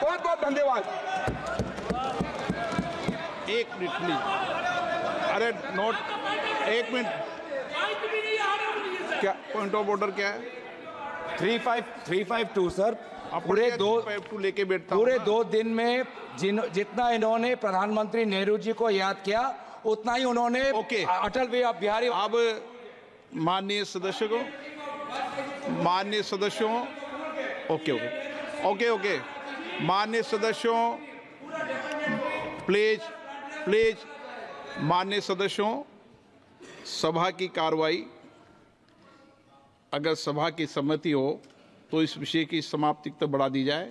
बहुत बहुत धन्यवाद। एक मिनट प्लीज। अरे नोट, एक मिनट, क्या पॉइंट ऑफ ऑर्डर क्या है? 352 सर। पूरे लेके बैठता हूं पूरे ना। 2 दिन में जितना इन्होंने प्रधानमंत्री नेहरू जी को याद किया उतना ही उन्होंने ओके। अटल बिहारी। अब माननीय सदस्यों, ओके ओके ओके ओके, माननीय सदस्यों प्लीज प्लीज, माननीय सदस्यों, सभा की कार्रवाई, अगर सभा की सहमति हो तो इस विषय की समाप्ति तक बढ़ा दी जाए।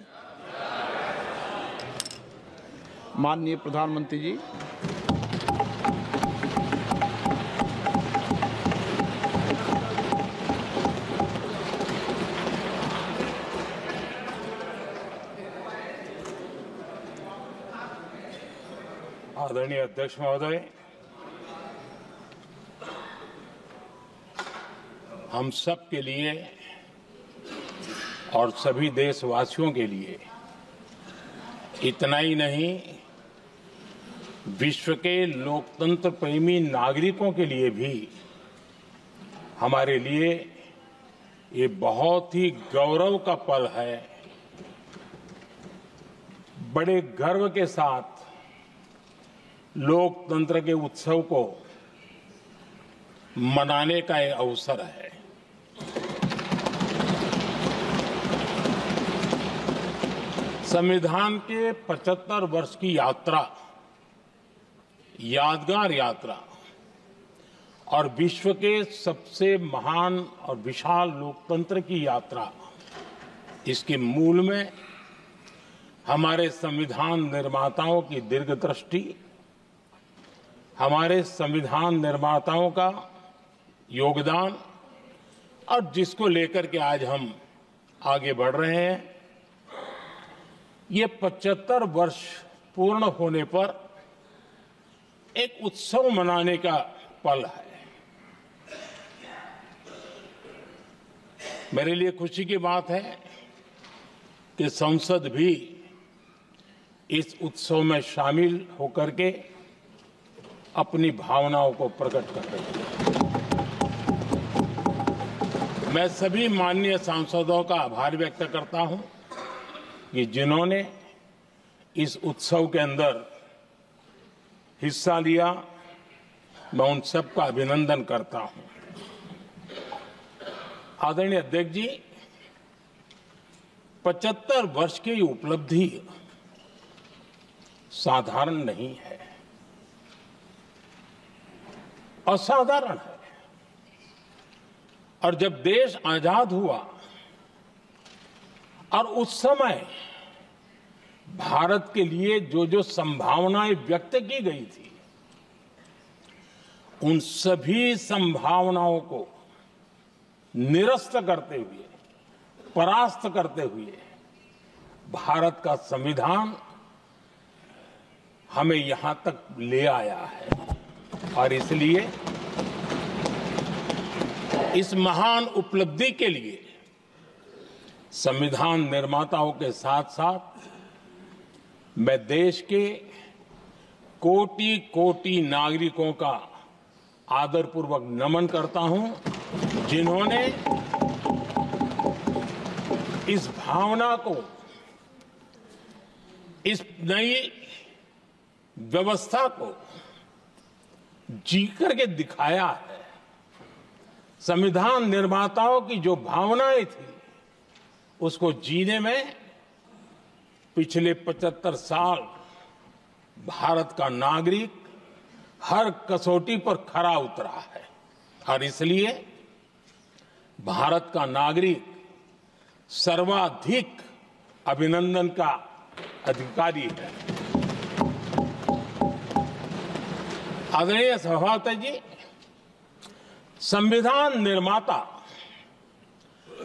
माननीय प्रधानमंत्री जी। आदरणीय अध्यक्ष महोदय, हम सब के लिए और सभी देशवासियों के लिए, इतना ही नहीं विश्व के लोकतंत्र प्रेमी नागरिकों के लिए भी हमारे लिए ये बहुत ही गौरव का पल है। बड़े गर्व के साथ लोकतंत्र के उत्सव को मनाने का ये अवसर है। संविधान के 75 वर्ष की यात्रा, यादगार यात्रा और विश्व के सबसे महान और विशाल लोकतंत्र की यात्रा, इसके मूल में हमारे संविधान निर्माताओं की दीर्घदृष्टि, हमारे संविधान निर्माताओं का योगदान और जिसको लेकर के आज हम आगे बढ़ रहे हैं, ये 75 वर्ष पूर्ण होने पर एक उत्सव मनाने का पल है। मेरे लिए खुशी की बात है कि संसद भी इस उत्सव में शामिल होकर के अपनी भावनाओं को प्रकट कर रही है। मैं सभी माननीय सांसदों का आभार व्यक्त करता हूं कि जिन्होंने इस उत्सव के अंदर हिस्सा लिया। मैं उन सबका अभिनंदन करता हूं। आदरणीय अध्यक्ष जी, 75 वर्ष की उपलब्धि साधारण नहीं है, असाधारण है। और जब देश आजाद हुआ और उस समय भारत के लिए जो जो संभावनाएं व्यक्त की गई थी, उन सभी संभावनाओं को निरस्त करते हुए, परास्त करते हुए भारत का संविधान हमें यहां तक ले आया है। और इसलिए इस महान उपलब्धि के लिए संविधान निर्माताओं के साथ साथ मैं देश के कोटि कोटि नागरिकों का आदरपूर्वक नमन करता हूं, जिन्होंने इस भावना को, इस नई व्यवस्था को जी करके दिखाया है। संविधान निर्माताओं की जो भावनाएं थी, उसको जीने में पिछले 75 साल भारत का नागरिक हर कसौटी पर खरा उतरा है। और इसलिए भारत का नागरिक सर्वाधिक अभिनंदन का अधिकारी है। आदरणीय सभापति जी, संविधान निर्माता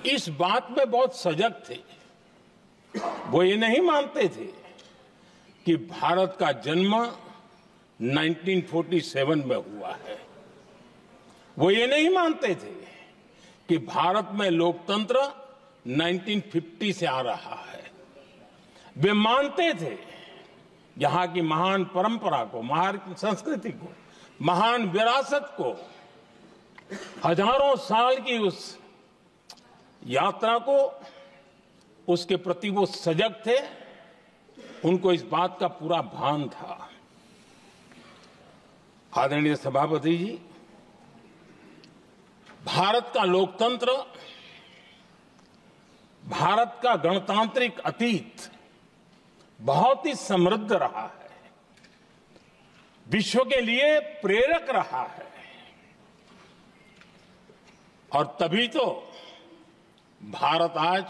इस बात में बहुत सजग थे। वो ये नहीं मानते थे कि भारत का जन्म 1947 में हुआ है। वो ये नहीं मानते थे कि भारत में लोकतंत्र 1950 से आ रहा है। वे मानते थे यहां की महान परंपरा को, महान संस्कृति को, महान विरासत को, हजारों साल की उस यात्रा को, उसके प्रति वो सजग थे। उनको इस बात का पूरा भान था। आदरणीय सभापति जी, भारत का लोकतंत्र, भारत का गणतांत्रिक अतीत बहुत ही समृद्ध रहा है, विश्व के लिए प्रेरक रहा है, और तभी तो भारत आज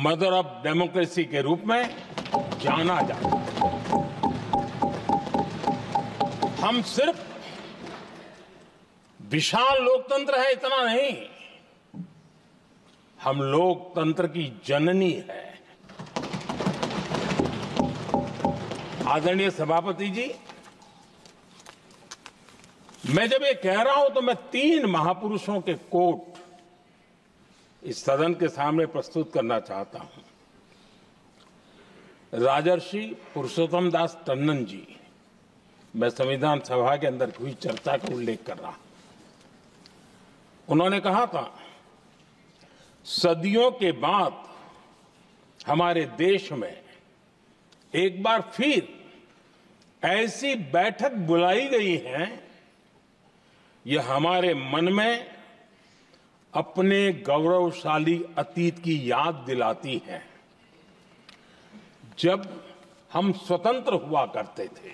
मदर ऑफ डेमोक्रेसी के रूप में जाना जाता है। हम सिर्फ विशाल लोकतंत्र है इतना नहीं, हम लोकतंत्र की जननी है। आदरणीय सभापति जी, मैं जब ये कह रहा हूं तो मैं 3 महापुरुषों के कोट इस सदन के सामने प्रस्तुत करना चाहता हूं। राजर्षि पुरुषोत्तम दास टंडन जी, मैं संविधान सभा के अंदर हुई चर्चा का उल्लेख कर रहा हूं। उन्होंने कहा था, सदियों के बाद हमारे देश में एक बार फिर ऐसी बैठक बुलाई गई है, यह हमारे मन में अपने गौरवशाली अतीत की याद दिलाती है, जब हम स्वतंत्र हुआ करते थे,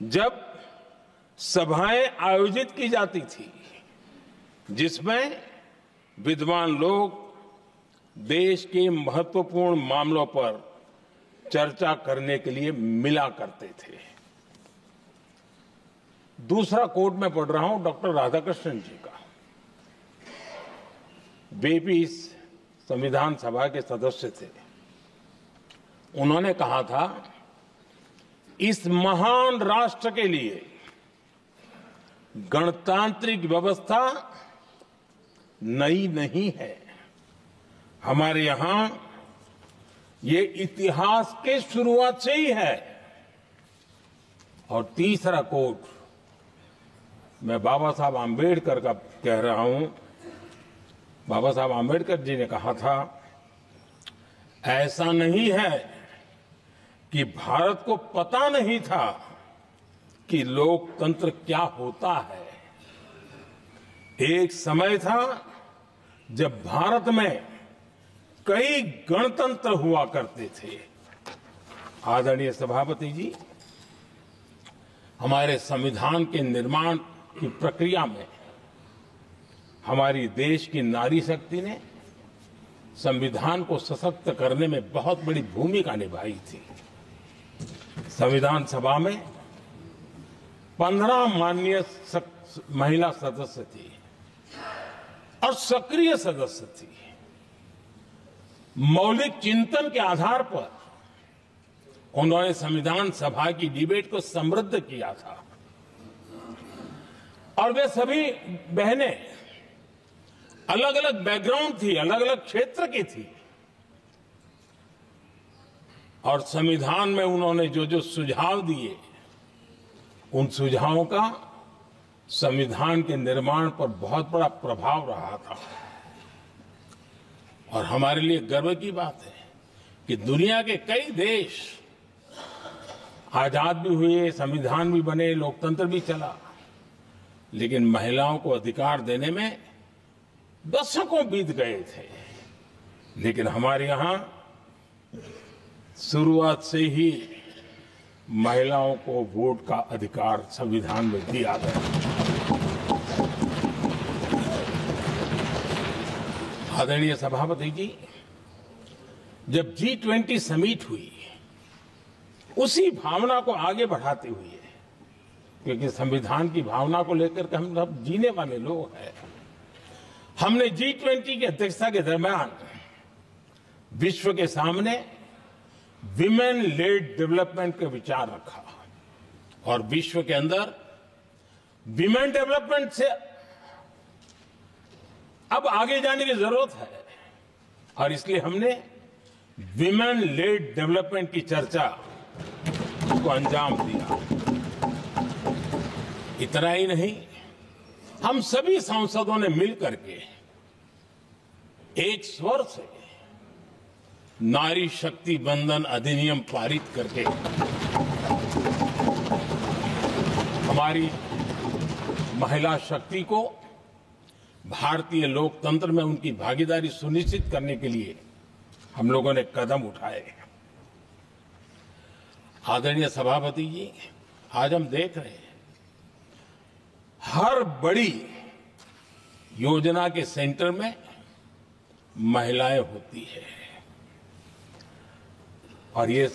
जब सभाएं आयोजित की जाती थी, जिसमें विद्वान लोग देश के महत्वपूर्ण मामलों पर चर्चा करने के लिए मिला करते थे। दूसरा कोट मैं पढ़ रहा हूं डॉक्टर राधाकृष्णन जी का। वे भी इस संविधान सभा के सदस्य थे। उन्होंने कहा था, इस महान राष्ट्र के लिए गणतांत्रिक व्यवस्था नई नहीं है, हमारे यहां ये इतिहास के शुरुआत से ही है। और तीसरा कोट मैं बाबा साहब आंबेडकर का कह रहा हूं। बाबा साहब आंबेडकर जी ने कहा था, ऐसा नहीं है कि भारत को पता नहीं था कि लोकतंत्र क्या होता है। एक समय था जब भारत में कई गणतंत्र हुआ करते थे। आदरणीय सभापति जी, हमारे संविधान के निर्माण की प्रक्रिया में हमारी देश की नारी शक्ति ने संविधान को सशक्त करने में बहुत बड़ी भूमिका निभाई थी। संविधान सभा में 15 माननीय महिला सदस्य थी और सक्रिय सदस्य थी। मौलिक चिंतन के आधार पर उन्होंने संविधान सभा की डिबेट को समृद्ध किया था। और वे सभी बहनें अलग अलग बैकग्राउंड थी, अलग अलग क्षेत्र की थी, और संविधान में उन्होंने जो जो सुझाव दिए, उन सुझावों का संविधान के निर्माण पर बहुत बड़ा प्रभाव रहा था। और हमारे लिए गर्व की बात है कि दुनिया के कई देश आजाद भी हुए, संविधान भी बने, लोकतंत्र भी चला, लेकिन महिलाओं को अधिकार देने में दशकों बीत गए थे। लेकिन हमारे यहां शुरुआत से ही महिलाओं को वोट का अधिकार संविधान में दिया गया। आदरणीय सभापति जी, जब G20 समिट हुई, उसी भावना को आगे बढ़ाते हुए, क्योंकि संविधान की भावना को लेकर के हम सब जीने वाले लोग हैं, हमने G20 की अध्यक्षता के दरमियान विश्व के सामने विमेन लेड डेवलपमेंट का विचार रखा। और विश्व के अंदर विमेन डेवलपमेंट से अब आगे जाने की जरूरत है, और इसलिए हमने विमेन लेड डेवलपमेंट की चर्चा को अंजाम दिया। इतना ही नहीं, हम सभी सांसदों ने मिलकर के एक स्वर से नारी शक्ति बंधन अधिनियम पारित करके हमारी महिला शक्ति को भारतीय लोकतंत्र में उनकी भागीदारी सुनिश्चित करने के लिए हम लोगों ने कदम उठाए। आदरणीय सभापति जी, आज हम देख रहे हैं हर बड़ी योजना के सेंटर में महिलाएं होती है। और ये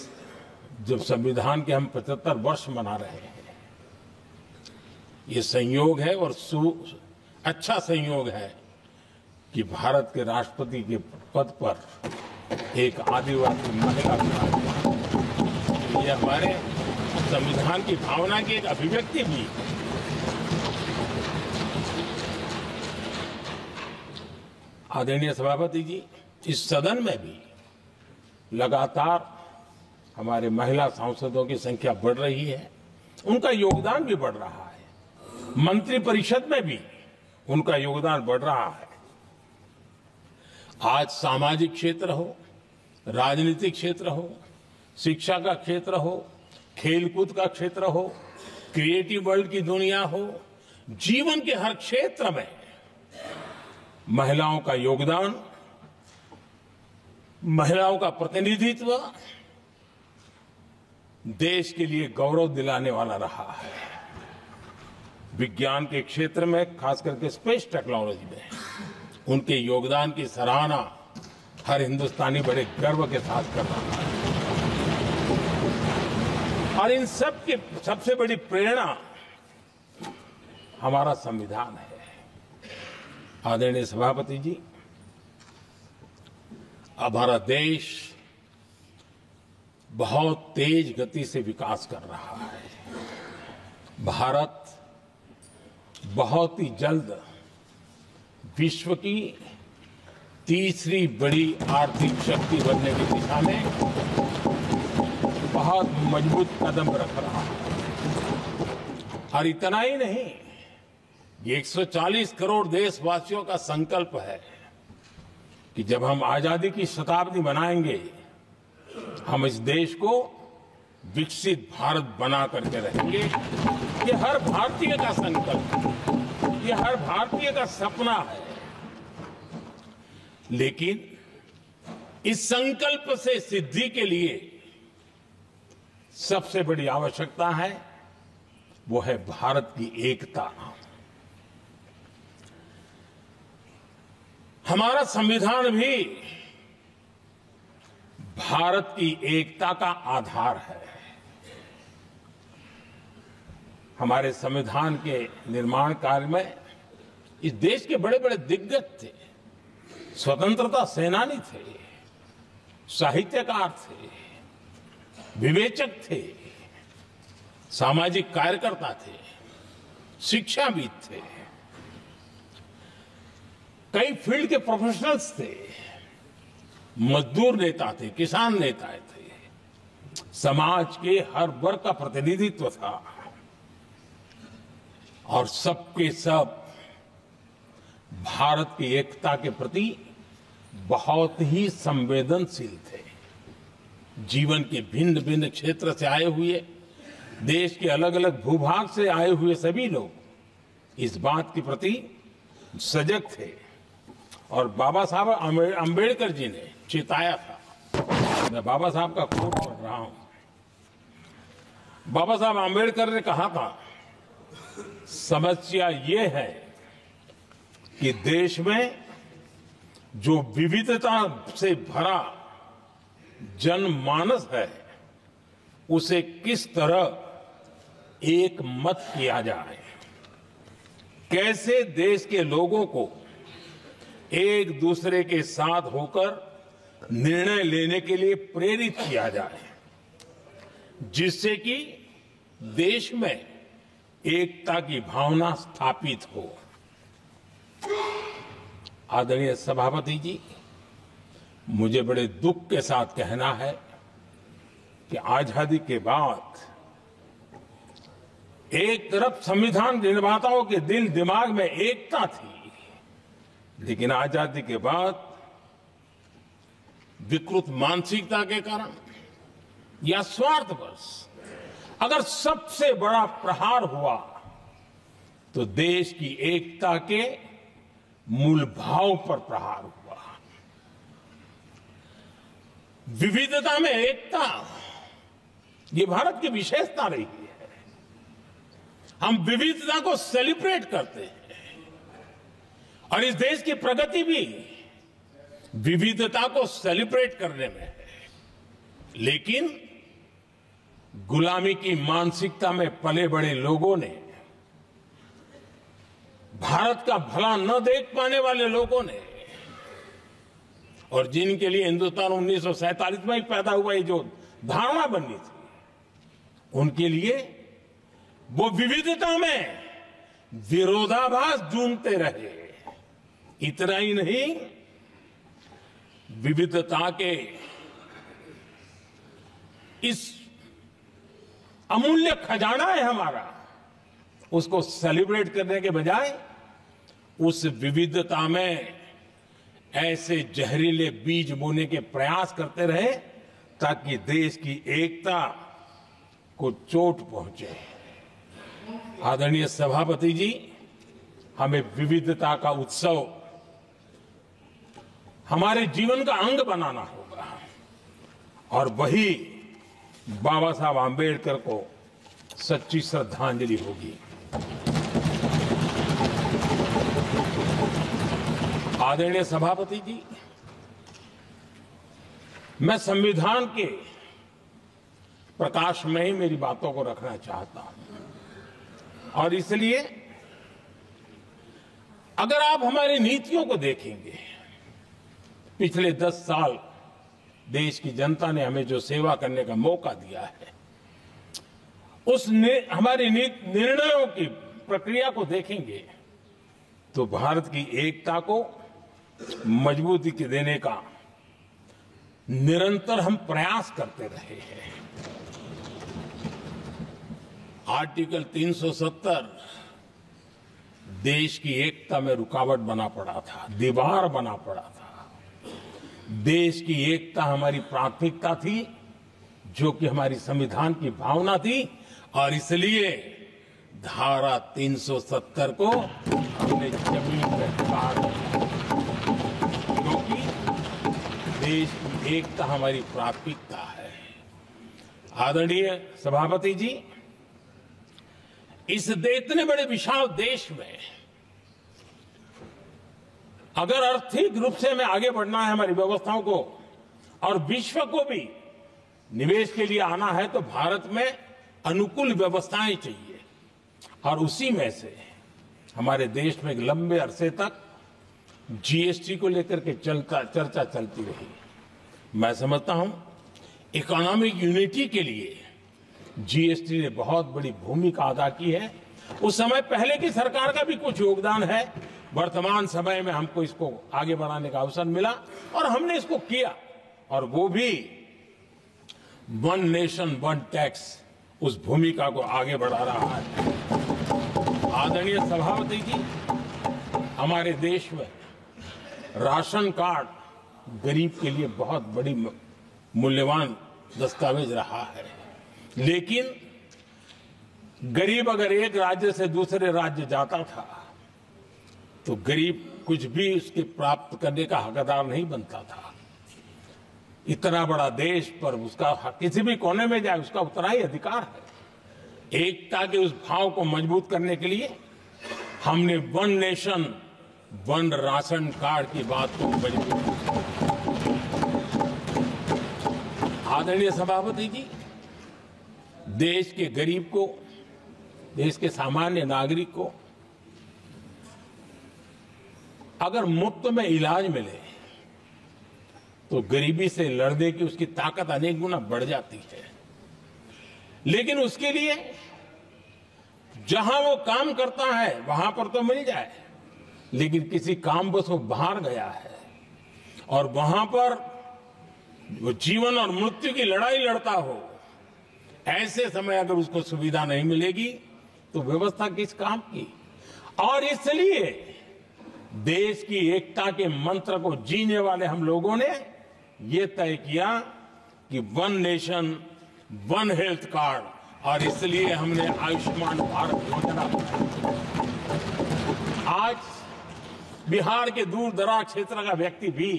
जब संविधान के हम 75 वर्ष मना रहे हैं, ये संयोग है और अच्छा संयोग है कि भारत के राष्ट्रपति के पद पर एक आदिवासी महिला विराजमान। ये हमारे संविधान की भावना की एक अभिव्यक्ति भी है। आदरणीय सभापति जी, इस सदन में भी लगातार हमारे महिला सांसदों की संख्या बढ़ रही है, उनका योगदान भी बढ़ रहा है। मंत्रिपरिषद में भी उनका योगदान बढ़ रहा है। आज सामाजिक क्षेत्र हो, राजनीतिक क्षेत्र हो, शिक्षा का क्षेत्र हो, खेलकूद का क्षेत्र हो, क्रिएटिव वर्ल्ड की दुनिया हो, जीवन के हर क्षेत्र में महिलाओं का योगदान, महिलाओं का प्रतिनिधित्व देश के लिए गौरव दिलाने वाला रहा है। विज्ञान के क्षेत्र में, खास करके स्पेस टेक्नोलॉजी में उनके योगदान की सराहना हर हिंदुस्तानी बड़े गर्व के साथ कर रहा है। और इन सब की सबसे बड़ी प्रेरणा हमारा संविधान है। आदरणीय सभापति जी, हमारा देश बहुत तेज गति से विकास कर रहा है। भारत बहुत ही जल्द विश्व की तीसरी बड़ी आर्थिक शक्ति बनने की दिशा में बहुत मजबूत कदम रख रहा है। और इतना ही नहीं, ये 140 करोड़ देशवासियों का संकल्प है कि जब हम आजादी की शताब्दी मनाएंगे, हम इस देश को विकसित भारत बना करके रहेंगे। ये हर भारतीय का संकल्प है, ये हर भारतीय का सपना है। लेकिन इस संकल्प से सिद्धि के लिए सबसे बड़ी आवश्यकता है, वो है भारत की एकता। हमारा संविधान भी भारत की एकता का आधार है। हमारे संविधान के निर्माण कार्य में इस देश के बड़े बड़े दिग्गज थे, स्वतंत्रता सेनानी थे, साहित्यकार थे, विवेचक थे, सामाजिक कार्यकर्ता थे, शिक्षाविद थे, कई फील्ड के प्रोफेशनल्स थे, मजदूर नेता थे, किसान नेता थे, समाज के हर वर्ग का प्रतिनिधित्व था और सबके सब भारत की एकता के प्रति बहुत ही संवेदनशील थे। जीवन के भिन्न भिन्न क्षेत्र से आए हुए, देश के अलग अलग भूभाग से आए हुए सभी लोग इस बात के प्रति सजग थे। और बाबा साहब अंबेडकर जी ने चेताया था। मैं बाबा साहब का कोट पढ़ रहा हूं। बाबा साहब अंबेडकर ने कहा था, समस्या ये है कि देश में जो विविधता से भरा जनमानस है, उसे किस तरह एक मत किया जाए, कैसे देश के लोगों को एक दूसरे के साथ होकर निर्णय लेने के लिए प्रेरित किया जाए, जिससे कि देश में एकता की भावना स्थापित हो। आदरणीय सभापति जी, मुझे बड़े दुख के साथ कहना है कि आजादी के बाद एक तरफ संविधान निर्माताओं के दिल दिमाग में एकता थी, लेकिन आजादी के बाद विकृत मानसिकता के कारण या स्वार्थवश अगर सबसे बड़ा प्रहार हुआ तो देश की एकता के मूल भाव पर प्रहार हुआ। विविधता में एकता, ये भारत की विशेषता रही है। हम विविधता को सेलिब्रेट करते हैं और इस देश की प्रगति भी विविधता को सेलिब्रेट करने में है। लेकिन गुलामी की मानसिकता में पले बड़े लोगों ने, भारत का भला न देख पाने वाले लोगों ने, और जिनके लिए हिंदुस्तान 1947 में ही पैदा हुआ ये जो धारणा बननी थी, उनके लिए वो विविधता में विरोधाभास ढूंढते रहे। इतना ही नहीं, विविधता के इस अमूल्य खजाना है हमारा, उसको सेलिब्रेट करने के बजाय उस विविधता में ऐसे जहरीले बीज बोने के प्रयास करते रहे ताकि देश की एकता को चोट पहुंचे। आदरणीय सभापति जी, हमें विविधता का उत्सव हमारे जीवन का अंग बनाना होगा और वही बाबा साहब आंबेडकर को सच्ची श्रद्धांजलि होगी। आदरणीय सभापति जी, मैं संविधान के प्रकाश में ही मेरी बातों को रखना चाहता हूं और इसलिए अगर आप हमारी नीतियों को देखेंगे, पिछले 10 साल देश की जनता ने हमें जो सेवा करने का मौका दिया है, हमारी निर्णयों की प्रक्रिया को देखेंगे तो भारत की एकता को मजबूती देने का निरंतर हम प्रयास करते रहे हैं। आर्टिकल 370 देश की एकता में रुकावट बना पड़ा था, दीवार बना पड़ा था। देश की एकता हमारी प्राथमिकता थी, जो कि हमारी संविधान की भावना थी, और इसलिए धारा 370 को हमने जमीन पर काट दिया, क्योंकि देश की एकता हमारी प्राथमिकता है। आदरणीय सभापति जी, इस इतने बड़े विशाल देश में अगर आर्थिक रूप से हमें आगे बढ़ना है, हमारी व्यवस्थाओं को और विश्व को भी निवेश के लिए आना है, तो भारत में अनुकूल व्यवस्थाएं चाहिए। और उसी में से हमारे देश में एक लंबे अरसे तक जीएसटी को लेकर के चर्चा चलती रही। मैं समझता हूं इकोनॉमिक यूनिटी के लिए जीएसटी ने बहुत बड़ी भूमिका अदा की है। उस समय पहले की सरकार का भी कुछ योगदान है। वर्तमान समय में हमको इसको आगे बढ़ाने का अवसर मिला और हमने इसको किया, और वो भी वन नेशन वन टैक्स उस भूमिका को आगे बढ़ा रहा है। आदरणीय सभापति जी, हमारे देश में राशन कार्ड गरीब के लिए बहुत बड़ी मूल्यवान दस्तावेज रहा है, लेकिन गरीब अगर एक राज्य से दूसरे राज्य जाता था तो गरीब कुछ भी उसके प्राप्त करने का हकदार नहीं बनता था। इतना बड़ा देश पर उसका किसी भी कोने में जाए उसका उतना ही अधिकार है। एकता के उस भाव को मजबूत करने के लिए हमने one nation one ration card की बात को मजबूत किया। आदरणीय सभापति जी, देश के गरीब को, देश के सामान्य नागरिक को अगर मुफ्त में इलाज मिले तो गरीबी से लड़ने की उसकी ताकत अनेक गुना बढ़ जाती है। लेकिन उसके लिए जहां वो काम करता है वहां पर तो मिल जाए, लेकिन किसी काम बस वो बाहर गया है और वहां पर वो जीवन और मृत्यु की लड़ाई लड़ता हो, ऐसे समय अगर उसको सुविधा नहीं मिलेगी तो व्यवस्था किस काम की। और इसलिए देश की एकता के मंत्र को जीने वाले हम लोगों ने ये तय किया कि one nation one health card, और इसलिए हमने आयुष्मान भारत योजना बनाई। आज बिहार के दूर दराज क्षेत्र का व्यक्ति भी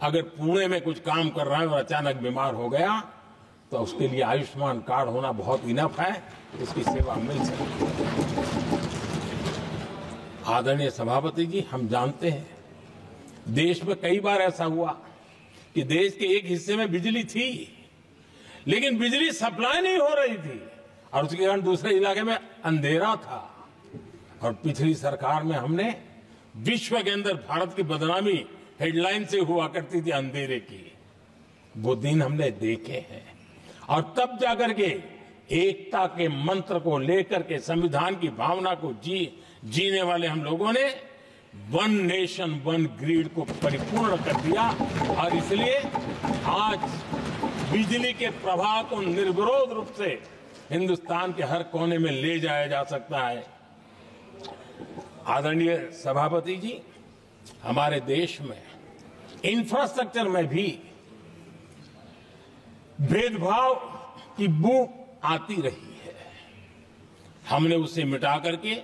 अगर पुणे में कुछ काम कर रहा है और अचानक बीमार हो गया तो उसके लिए आयुष्मान कार्ड होना बहुत इनफ है, उसकी सेवा मिल सकती है। आदरणीय सभापति जी, हम जानते हैं देश में कई बार ऐसा हुआ कि देश के एक हिस्से में बिजली थी लेकिन बिजली सप्लाई नहीं हो रही थी और उसके कारण दूसरे इलाके में अंधेरा था। और पिछली सरकार में हमने विश्व के अंदर भारत की बदनामी हेडलाइन से हुआ करती थी अंधेरे की, वो दिन हमने देखे हैं। और तब जाकर के एकता के मंत्र को लेकर के संविधान की भावना को जीने वाले हम लोगों ने वन नेशन वन ग्रिड को परिपूर्ण कर दिया। और इसलिए आज बिजली के प्रवाह को निर्विरोध रूप से हिंदुस्तान के हर कोने में ले जाया जा सकता है। आदरणीय सभापति जी, हमारे देश में इंफ्रास्ट्रक्चर में भी भेदभाव की बू आती रही है। हमने उसे मिटा करके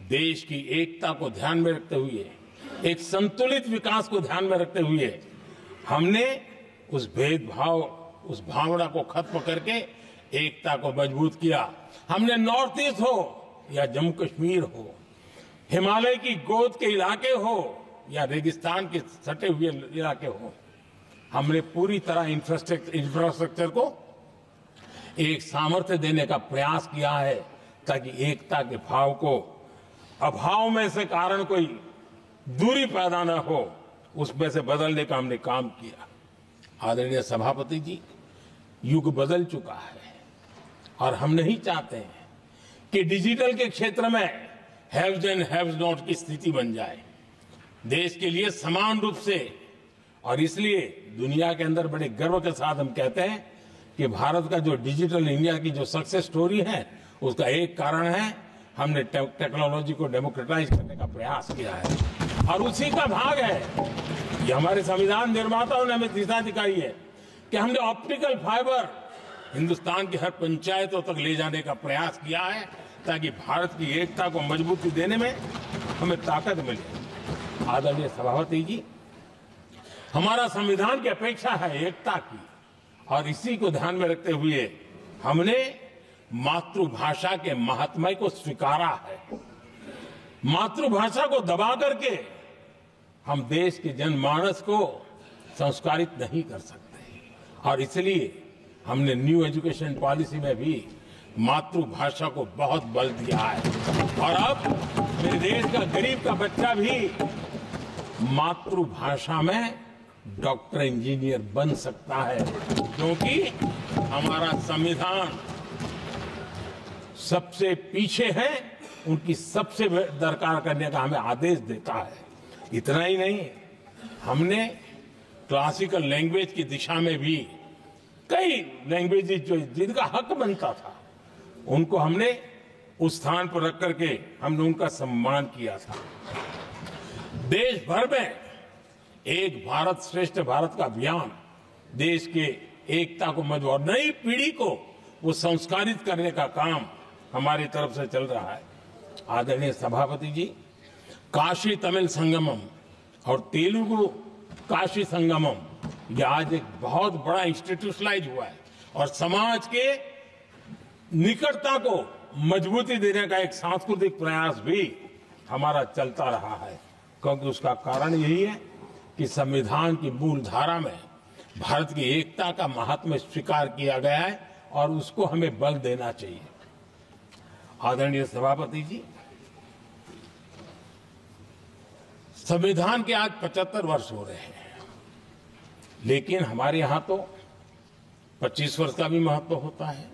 देश की एकता को ध्यान में रखते हुए, एक संतुलित विकास को ध्यान में रखते हुए हमने उस भेदभाव, उस भावना को खत्म करके एकता को मजबूत किया। हमने नॉर्थ ईस्ट हो या जम्मू कश्मीर हो, हिमालय की गोद के इलाके हो या रेगिस्तान के सटे हुए इलाके हो, हमने पूरी तरह इंफ्रास्ट्रक्चर को एक सामर्थ्य देने का प्रयास किया है ताकि एकता के भाव को अभाव में से कारण कोई दूरी पैदा न हो, उसमें से बदलने का हमने काम किया। आदरणीय सभापति जी, युग बदल चुका है और हम नहीं चाहते हैं कि डिजिटल के क्षेत्र में हैव्स एंड हैव्स नॉट की स्थिति बन जाए। देश के लिए समान रूप से, और इसलिए दुनिया के अंदर बड़े गर्व के साथ हम कहते हैं कि भारत का जो डिजिटल इंडिया की जो सक्सेस स्टोरी है उसका एक कारण है हमने टेक्नोलॉजी को डेमोक्रेटाइज करने का प्रयास किया है। और उसी का भाग है ये हमारे संविधान निर्माताओं ने हमें दिशा दिखाई है कि हमने ऑप्टिकल फाइबर हिंदुस्तान की हर पंचायतों तक ले जाने का प्रयास किया है ताकि भारत की एकता को मजबूती देने में हमें ताकत मिले। आदरणीय सभापति जी, हमारा संविधान की अपेक्षा है एकता की, और इसी को ध्यान में रखते हुए हमने मातृभाषा के महात्म्य को स्वीकारा है। मातृभाषा को दबा करके हम देश के जनमानस को संस्कारित नहीं कर सकते, और इसलिए हमने न्यू एजुकेशन पॉलिसी में भी मातृभाषा को बहुत बल दिया है। और अब मेरे देश का गरीब का बच्चा भी मातृभाषा में डॉक्टर इंजीनियर बन सकता है, क्योंकि हमारा संविधान सबसे पीछे है, उनकी सबसे दरकार करने का हमें आदेश देता है। इतना ही नहीं, हमने क्लासिकल लैंग्वेज की दिशा में भी कई लैंग्वेजेस जो जिनका हक बनता था उनको हमने उस स्थान पर रख करके हमने उनका सम्मान किया था। देश भर में एक भारत श्रेष्ठ भारत का अभियान देश के एकता को मजबूत, नई पीढ़ी को वो संस्कारित करने का काम हमारी तरफ से चल रहा है। आदरणीय सभापति जी, काशी तमिल संगमम और तेलुगु काशी संगमम ये आज एक बहुत बड़ा इंस्टीट्यूशनलाइज हुआ है और समाज के निकटता को मजबूती देने का एक सांस्कृतिक प्रयास भी हमारा चलता रहा है, क्योंकि उसका कारण यही है कि संविधान की मूल धारा में भारत की एकता का महात्म्य स्वीकार किया गया है और उसको हमें बल देना चाहिए। आदरणीय सभापति जी, संविधान के आज 75 वर्ष हो रहे हैं, लेकिन हमारे यहां तो 25 वर्ष का भी महत्व होता है,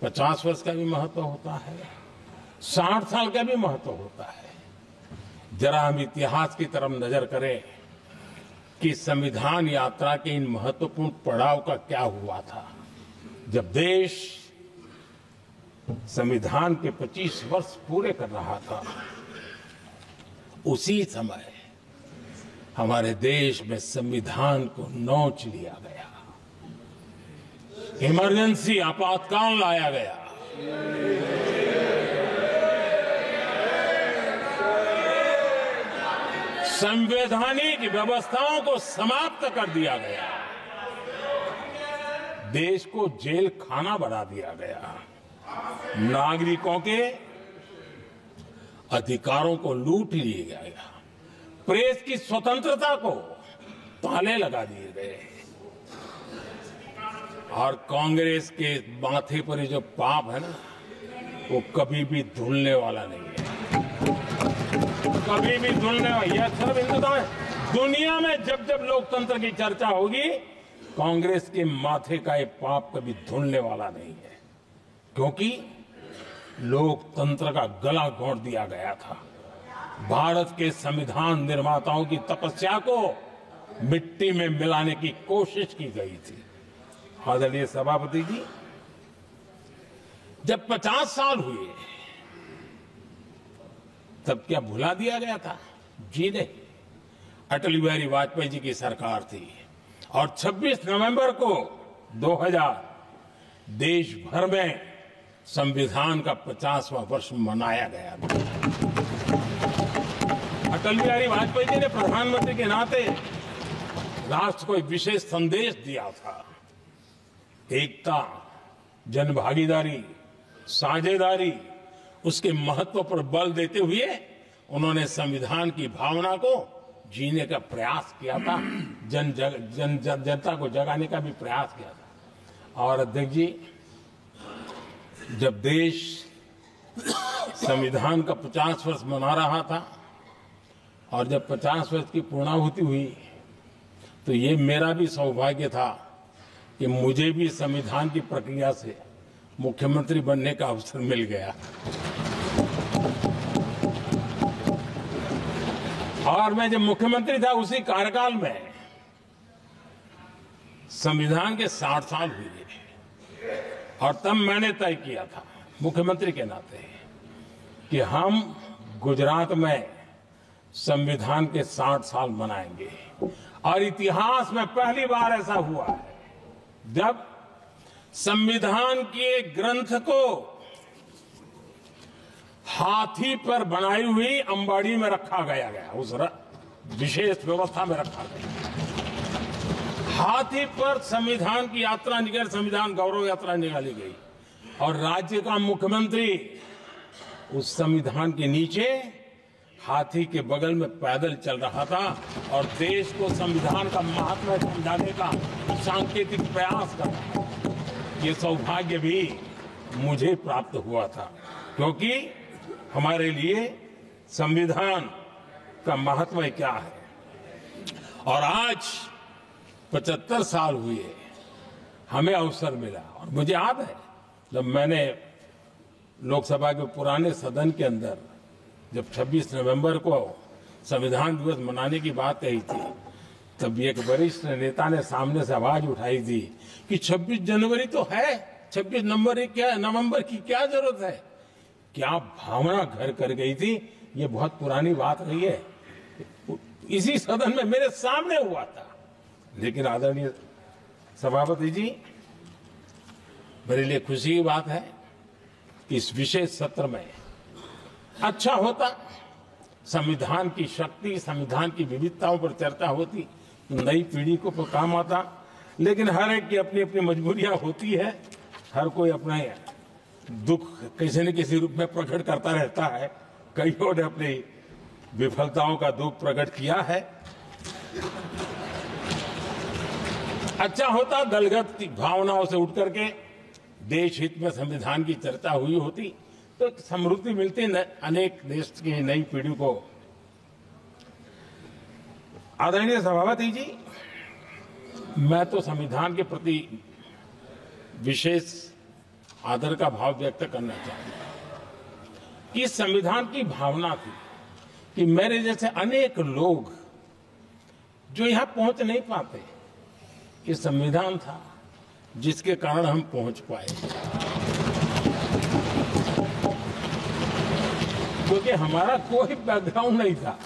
50 वर्ष का भी महत्व होता है, 60 साल का भी महत्व होता है। जरा हम इतिहास की तरफ नजर करें कि संविधान यात्रा के इन महत्वपूर्ण पड़ाव का क्या हुआ था। जब देश संविधान के 25 वर्ष पूरे कर रहा था, उसी समय हमारे देश में संविधान को नोच लिया गया, इमरजेंसी आपातकाल लाया गया। संवैधानिक व्यवस्थाओं को समाप्त कर दिया गया, देश को जेल खाना बना दिया गया, नागरिकों के अधिकारों को लूट लिया गया, प्रेस की स्वतंत्रता को ताले लगा दिए गए, और कांग्रेस के माथे पर ये जो पाप है ना, वो कभी भी धुलने वाला नहीं है, कभी भी धुलने वाला। यह सिर्फ हिंदुस्तान, दुनिया में जब जब लोकतंत्र की चर्चा होगी, कांग्रेस के माथे का ये पाप कभी धुलने वाला नहीं है, क्योंकि लोकतंत्र का गला घोंट दिया गया था। भारत के संविधान निर्माताओं की तपस्या को मिट्टी में मिलाने की कोशिश की गई थी। आदरणीय सभापति जी, जब 50 साल हुए तब क्या भुला दिया गया था? जी नहीं, अटल बिहारी वाजपेयी जी की सरकार थी और 26 नवंबर को 2000 देश भर में संविधान का 50वां वर्ष मनाया गया था। अटल बिहारी वाजपेयी जी ने प्रधानमंत्री के नाते राष्ट्र को एक विशेष संदेश दिया था। एकता, जनभागीदारी, साझेदारी, उसके महत्व पर बल देते हुए उन्होंने संविधान की भावना को जीने का प्रयास किया था, जनता को जगाने का भी प्रयास किया था। और अध्यक्ष जी, जब देश संविधान का 50 वर्ष मना रहा था और जब 50 वर्ष की पूर्णाहुति हुई, तो ये मेरा भी सौभाग्य था कि मुझे भी संविधान की प्रक्रिया से मुख्यमंत्री बनने का अवसर मिल गया। और मैं जब मुख्यमंत्री था, उसी कार्यकाल में संविधान के 60 साल हुए और तब मैंने तय किया था मुख्यमंत्री के नाते कि हम गुजरात में संविधान के 60 साल मनाएंगे। और इतिहास में पहली बार ऐसा हुआ है जब संविधान के ग्रंथ को हाथी पर बनाई हुई अंबाड़ी में रखा गया, उस विशेष व्यवस्था में रखा गया। हाथी पर संविधान की यात्रा निकल, संविधान गौरव यात्रा निकाली गई और राज्य का मुख्यमंत्री उस संविधान के नीचे हाथी के बगल में पैदल चल रहा था और देश को संविधान का महत्व समझाने का सांकेतिक प्रयास कर रहा था। ये सौभाग्य भी मुझे प्राप्त हुआ था, क्योंकि हमारे लिए संविधान का महत्व क्या है। और आज 75 साल हुए, हमें अवसर मिला। और मुझे याद है जब मैंने लोकसभा के पुराने सदन के अंदर जब 26 नवंबर को संविधान दिवस मनाने की बात कही थी, तब एक वरिष्ठ नेता ने सामने से आवाज उठाई थी कि 26 जनवरी तो है, 26 नवंबर की क्या जरूरत है। क्या भावना घर कर गई थी, ये बहुत पुरानी बात रही है। इसी सदन में मेरे सामने हुआ था। लेकिन आदरणीय सभापति जी, मेरे लिए खुशी की बात है कि इस विशेष सत्र में अच्छा होता, संविधान की शक्ति, संविधान की विविधताओं पर चर्चा होती, नई पीढ़ी को काम आता। लेकिन हर एक की अपनी अपनी मजबूरियां होती है, हर कोई अपना दुख किसी न किसी रूप में प्रकट करता रहता है। कईयों ने अपनी विफलताओं का दुख प्रकट किया है। अच्छा होता दलगत भावनाओं से उठ करके देश हित में संविधान की चर्चा हुई होती, तो समृद्धि मिलती अनेक देश की नई पीढ़ी को। आदरणीय सभापति जी, मैं तो संविधान के प्रति विशेष आदर का भाव व्यक्त करना चाहूंगा कि संविधान की भावना थी कि मेरे जैसे अनेक लोग जो यहां पहुंच नहीं पाते। ये संविधान था जिसके कारण हम पहुंच पाए, क्योंकि हमारा कोई बैकग्राउंड नहीं था।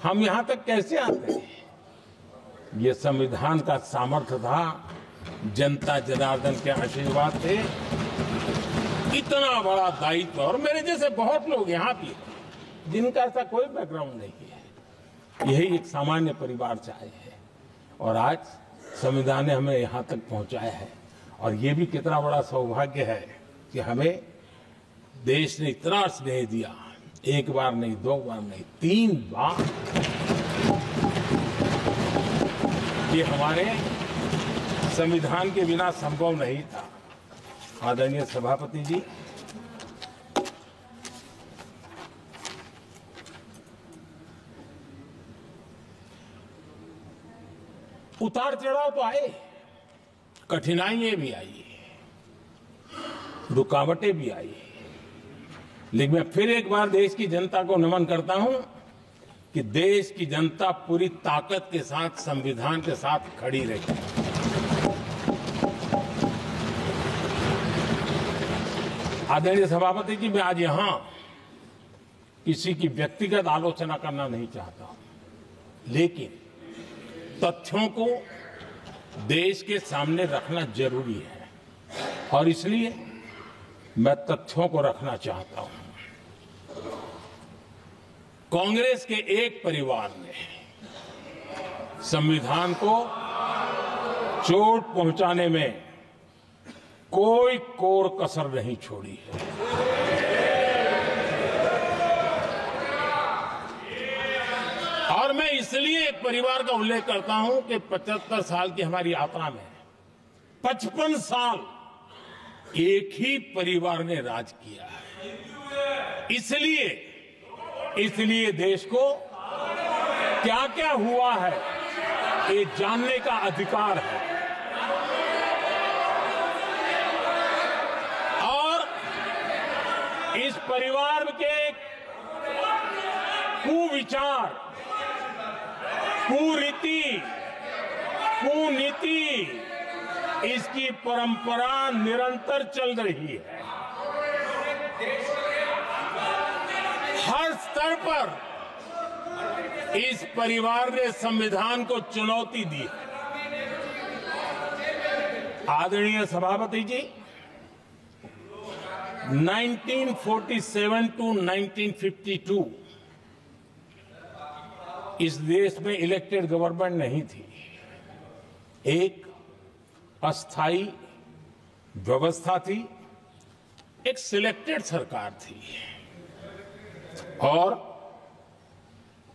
हम यहां तक कैसे आते? ये संविधान का सामर्थ्य था, जनता जनार्दन के आशीर्वाद थे। इतना बड़ा दायित्व, और मेरे जैसे बहुत लोग यहां भी जिनका ऐसा कोई बैकग्राउंड नहीं है, यही एक सामान्य परिवार से आए हैं, और आज संविधान ने हमें यहां तक पहुंचाया है। और ये भी कितना बड़ा सौभाग्य है कि हमें देश ने इतना स्नेह दिया, एक बार नहीं, दो बार नहीं, 3 बार। ये हमारे संविधान के बिना संभव नहीं था। आदरणीय सभापति जी, उतार चढ़ाव तो आए, कठिनाइयां भी आई, रुकावटें भी आई, लेकिन मैं फिर एक बार देश की जनता को नमन करता हूं कि देश की जनता पूरी ताकत के साथ संविधान के साथ खड़ी रही। आदरणीय सभापति जी, मैं आज यहां किसी की व्यक्तिगत आलोचना करना नहीं चाहता हूं, लेकिन तथ्यों को देश के सामने रखना जरूरी है, और इसलिए मैं तथ्यों को रखना चाहता हूं। कांग्रेस के एक परिवार ने संविधान को चोट पहुंचाने में कोई कोर कसर नहीं छोड़ी है। और मैं इसलिए एक परिवार का उल्लेख करता हूं कि 75 साल की हमारी यात्रा में 55 साल एक ही परिवार ने राज किया है। इसलिए देश को क्या क्या हुआ है ये जानने का अधिकार है, और इस परिवार के कुविचार, कुरीति, कुनीति, इसकी परंपरा निरंतर चल रही है। हर स्तर पर इस परिवार ने संविधान को चुनौती दी है। आदरणीय सभापति जी, 1947 टू 1952 इस देश में इलेक्टेड गवर्नमेंट नहीं थी। एक अस्थाई व्यवस्था थी, एक सिलेक्टेड सरकार थी, और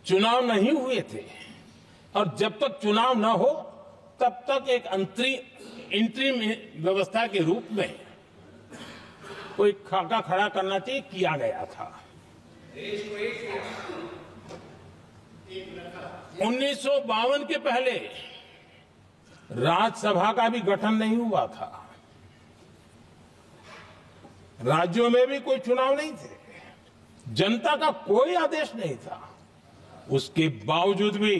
चुनाव नहीं हुए थे। और जब तक चुनाव न हो तब तक एक इंटरिम व्यवस्था के रूप में कोई खाका खड़ा करना चाहिए, किया गया था। 1952 के पहले राज्यसभा का भी गठन नहीं हुआ था, राज्यों में भी कोई चुनाव नहीं थे, जनता का कोई आदेश नहीं था। उसके बावजूद भी,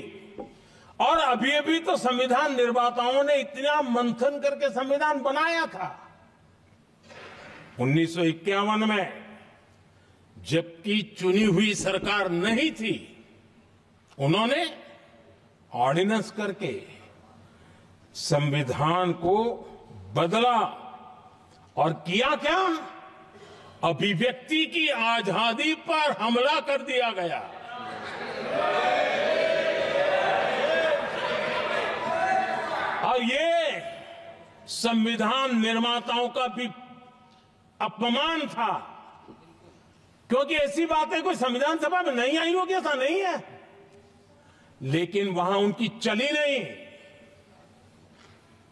और अभी तो संविधान निर्माताओं ने इतना मंथन करके संविधान बनाया था। 1951 में जबकि चुनी हुई सरकार नहीं थी, उन्होंने ऑर्डिनेंस करके संविधान को बदला, और किया क्या? अभिव्यक्ति की आजादी पर हमला कर दिया गया। और ये संविधान निर्माताओं का भी अपमान था, क्योंकि ऐसी बातें कोई संविधान सभा में नहीं आई होगी, ऐसा नहीं है, लेकिन वहां उनकी चली नहीं।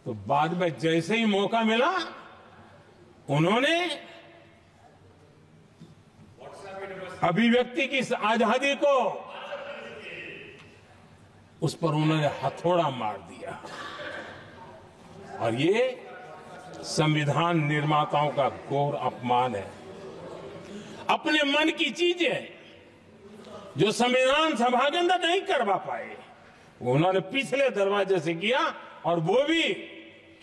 तो बाद में जैसे ही मौका मिला, उन्होंने अभिव्यक्ति की आजादी को, उस पर उन्होंने हथौड़ा मार दिया। और ये संविधान निर्माताओं का घोर अपमान है। अपने मन की चीजें जो संविधान सभा के अंदर नहीं करवा पाए, उन्होंने पिछले दरवाजे से किया, और वो भी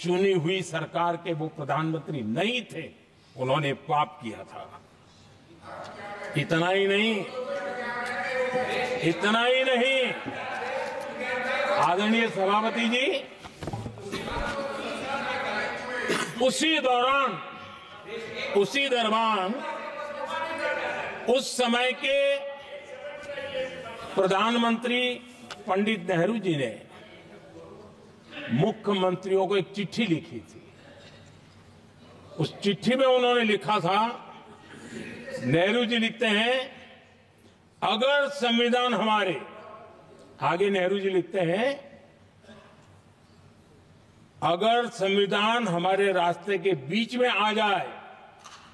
चुनी हुई सरकार के वो प्रधानमंत्री नहीं थे, उन्होंने पाप किया था। इतना ही नहीं, आदरणीय सभापति जी, उसी दौरान उस समय के प्रधानमंत्री पंडित नेहरू जी ने मुख्यमंत्रियों को एक चिट्ठी लिखी थी। उस चिट्ठी में उन्होंने लिखा था, नेहरू जी लिखते हैं, अगर संविधान हमारे, आगे नेहरू जी लिखते हैं, अगर संविधान हमारे रास्ते के बीच में आ जाए,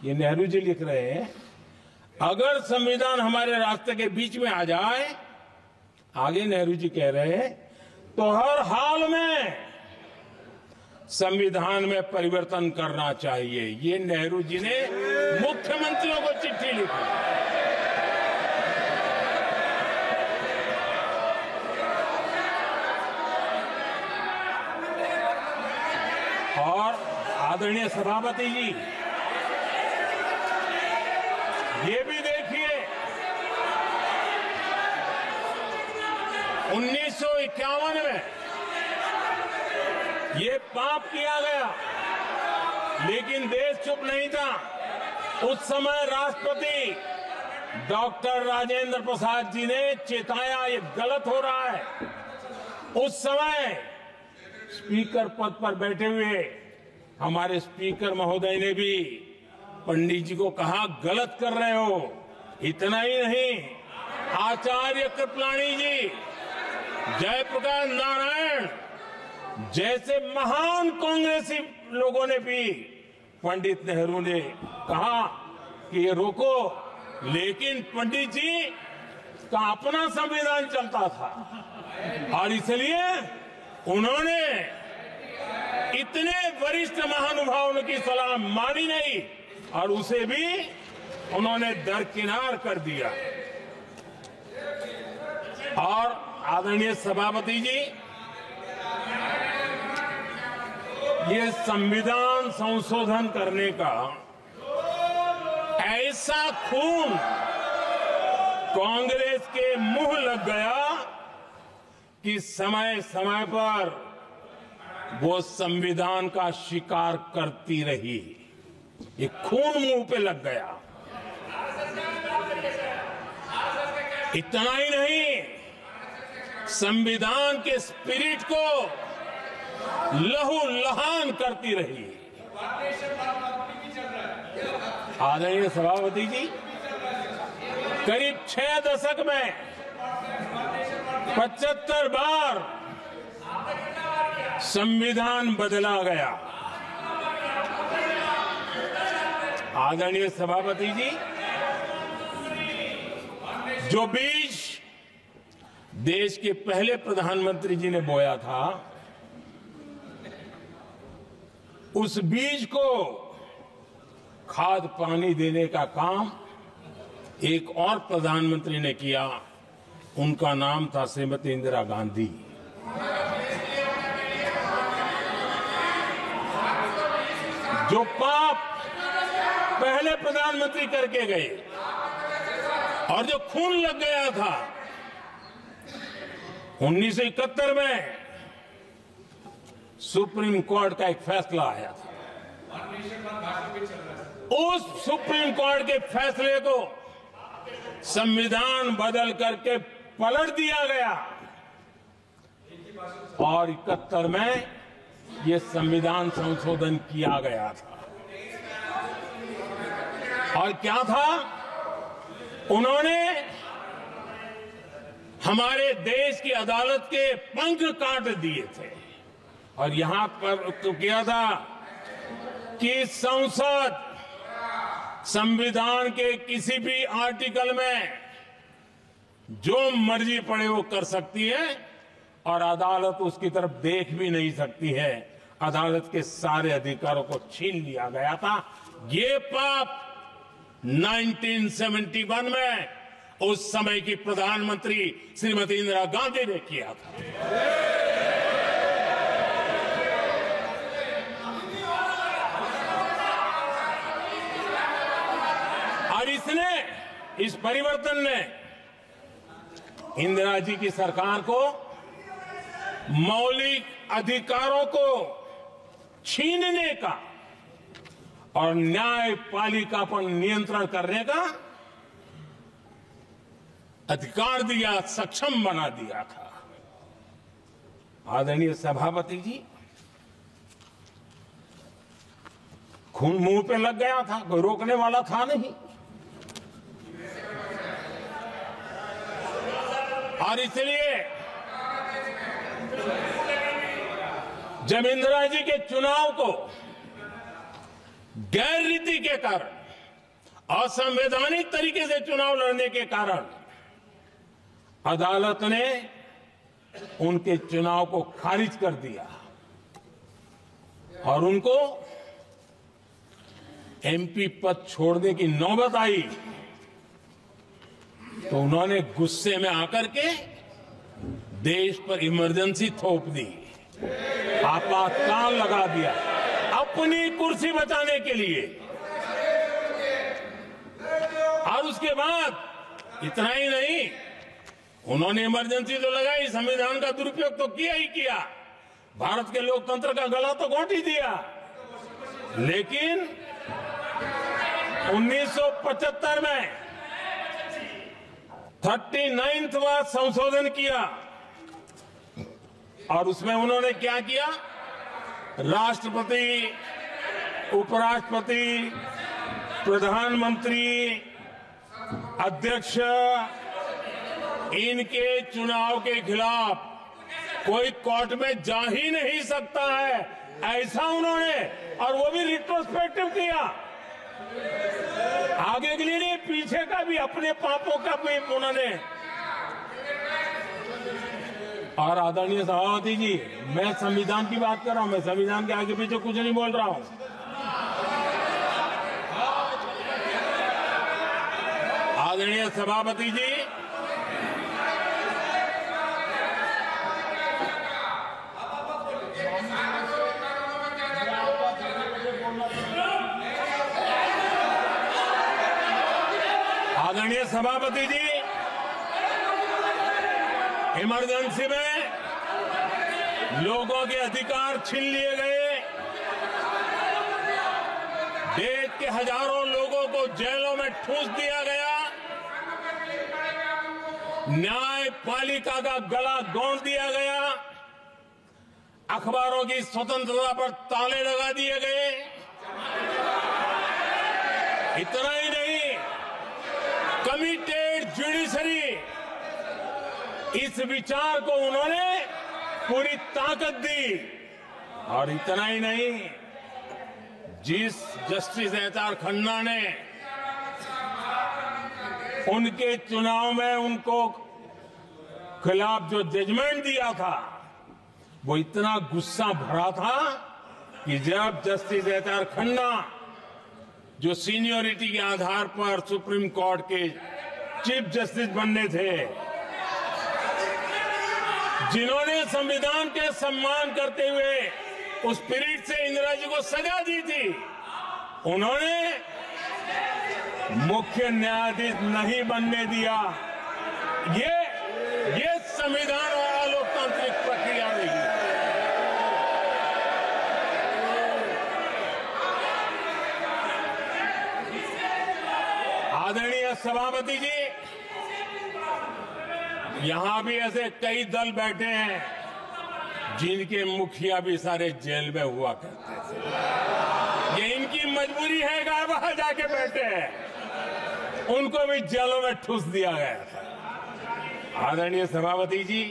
ये नेहरू जी लिख रहे हैं, अगर संविधान हमारे रास्ते के बीच में आ जाए, आगे नेहरू जी कह रहे हैं, तो हर हाल में संविधान में परिवर्तन करना चाहिए। ये नेहरू जी ने मुख्यमंत्रियों को चिट्ठी लिखी। और आदरणीय सभापति जी, ये भी देखिए, 1951 में ये पाप किया गया, लेकिन देश चुप नहीं था। उस समय राष्ट्रपति डॉक्टर राजेंद्र प्रसाद जी ने चेताया, ये गलत हो रहा है। उस समय स्पीकर पद पर बैठे हुए हमारे स्पीकर महोदय ने भी पंडित जी को कहा, गलत कर रहे हो। इतना ही नहीं, आचार्य कृपलानी जी, जयप्रकाश नारायण जैसे महान कांग्रेसी लोगों ने भी पंडित नेहरू ने कहा कि ये रोको, लेकिन पंडित जी का अपना संविधान चलता था, और इसलिए उन्होंने इतने वरिष्ठ महानुभावों की सलाह मानी नहीं, और उसे भी उन्होंने दरकिनार कर दिया। और आदरणीय सभापति जी, ये संविधान संशोधन करने का ऐसा खून कांग्रेस के मुंह लग गया कि समय समय पर वो संविधान का शिकार करती रही। ये खून मुंह पे लग गया। इतना ही नहीं, संविधान के स्पिरिट को लहू लहान करती रही। आदरणीय सभापति जी, करीब 6 दशक में 75 बार संविधान बदला गया। आदरणीय सभापति जी, जो बीज देश के पहले प्रधानमंत्री जी ने बोया था, उस बीज को खाद पानी देने का काम एक और प्रधानमंत्री ने किया। उनका नाम था श्रीमती इंदिरा गांधी। जो पाप पहले प्रधानमंत्री करके गए और जो खून लग गया था 1971 में, सुप्रीम कोर्ट का एक फैसला आया था। उस सुप्रीम कोर्ट के फैसले को संविधान बदल करके पलट दिया गया और 71 में ये संविधान संशोधन किया गया था। और क्या था, उन्होंने हमारे देश की अदालत के पंख काट दिए थे और यहां पर तो किया था कि संसद संविधान के किसी भी आर्टिकल में जो मर्जी पड़े वो कर सकती है और अदालत उसकी तरफ देख भी नहीं सकती है। अदालत के सारे अधिकारों को छीन लिया गया था। ये पाप 1971 में उस समय की प्रधानमंत्री श्रीमती इंदिरा गांधी ने किया था। और इस परिवर्तन ने इंदिरा जी की सरकार को मौलिक अधिकारों को छीनने का और न्यायपालिका पर नियंत्रण करने का अधिकार दिया, सक्षम बना दिया था। आदरणीय सभापति जी, खून मुंह पे लग गया था, कोई रोकने वाला था नहीं। और इसलिए जब इंदिरा जी के चुनाव को गैर रीति के कारण, असंवैधानिक तरीके से चुनाव लड़ने के कारण अदालत ने उनके चुनाव को खारिज कर दिया और उनको एमपी पद छोड़ने की नौबत आई, तो उन्होंने गुस्से में आकर के देश पर इमरजेंसी थोप दी, आपातकाल लगा दिया अपनी कुर्सी बचाने के लिए। और उसके बाद इतना ही नहीं, उन्होंने इमरजेंसी तो लगाई, संविधान का दुरुपयोग तो किया ही किया, भारत के लोकतंत्र का गला तो घोंट ही दिया। लेकिन 1975 में 39वां संशोधन किया और उसमें उन्होंने क्या किया, राष्ट्रपति, उपराष्ट्रपति, प्रधानमंत्री, अध्यक्ष, इनके चुनाव के खिलाफ कोई कोर्ट में जा ही नहीं सकता है, ऐसा उन्होंने, और वो भी रिट्रोस्पेक्टिव किया, आगे के लिए नहीं, पीछे का भी, अपने पापों का भी उन्होंने। और आदरणीय सभापति जी, मैं संविधान की बात कर रहा हूं, मैं संविधान के आगे पीछे कुछ नहीं बोल रहा हूं। आदरणीय सभापति जी, आदरणीय सभापति जी, इमरजेंसी में लोगों के अधिकार छीन लिए गए, देश के हजारों लोगों को जेलों में ठूंस दिया गया, न्यायपालिका का गला घोंट दिया गया, अखबारों की स्वतंत्रता पर ताले लगा दिए गए। इतना ही नहीं, कमिटेड जुडिशरी, इस विचार को उन्होंने पूरी ताकत दी। और इतना ही नहीं, जिस जस्टिस एच.आर. खन्ना ने उनके चुनाव में उनको खिलाफ जो जजमेंट दिया था, वो इतना गुस्सा भरा था कि जब जस्टिस एच.आर. खन्ना, जो सीनियरिटी के आधार पर सुप्रीम कोर्ट के चीफ जस्टिस बनने थे, जिन्होंने संविधान के सम्मान करते हुए उस पीरियड से इंदिरा जी को सजा दी थी, उन्होंने मुख्य न्यायाधीश नहीं बनने दिया। ये संविधान और लोकतांत्रिक प्रक्रिया रही। आदरणीय सभापति जी, यहां भी ऐसे कई दल बैठे हैं जिनके मुखिया भी सारे जेल में हुआ करते थे। ये इनकी मजबूरी है कि वहां जाके बैठे हैं, उनको भी जेलों में ठूस दिया गया था। आदरणीय सभापति जी,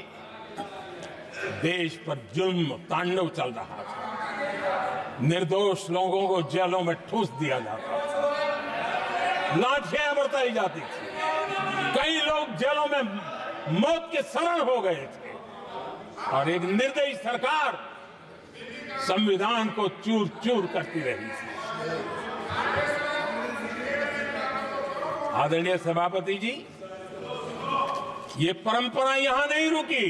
देश पर जुल्म तांडव चल रहा था, निर्दोष लोगों को जेलों में ठूस दिया जाता था, लाठियां बरताई जाती थी, कई लोग जेलों में मौत के शरण हो गए थे, और एक निर्दयी सरकार संविधान को चूर चूर करती रही थी। आदरणीय सभापति जी, ये परंपरा यहां नहीं रुकी।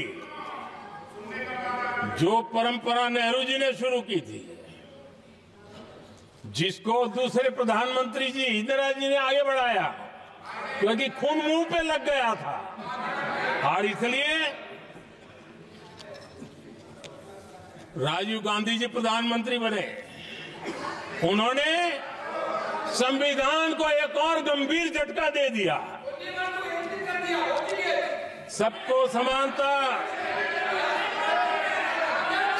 जो परंपरा नेहरू जी ने शुरू की थी, जिसको दूसरे प्रधानमंत्री जी इंदिरा जी ने आगे बढ़ाया, क्योंकि खून मुंह पे लग गया था, और इसलिए राजीव गांधी जी प्रधानमंत्री बने। उन्होंने संविधान को एक और गंभीर झटका दे दिया। सबको समानता,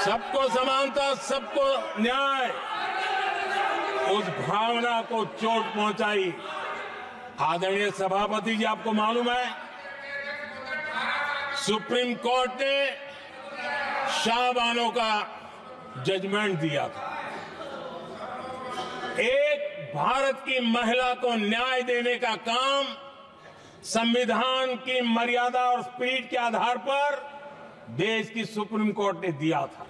सबको समानता, सबको न्याय, उस भावना को चोट पहुंचाई। आदरणीय सभापति जी, आपको मालूम है, सुप्रीम कोर्ट ने शाहबानो का जजमेंट दिया था। एक भारत की महिला को न्याय देने का काम संविधान की मर्यादा और स्पिरिट के आधार पर देश की सुप्रीम कोर्ट ने दिया था।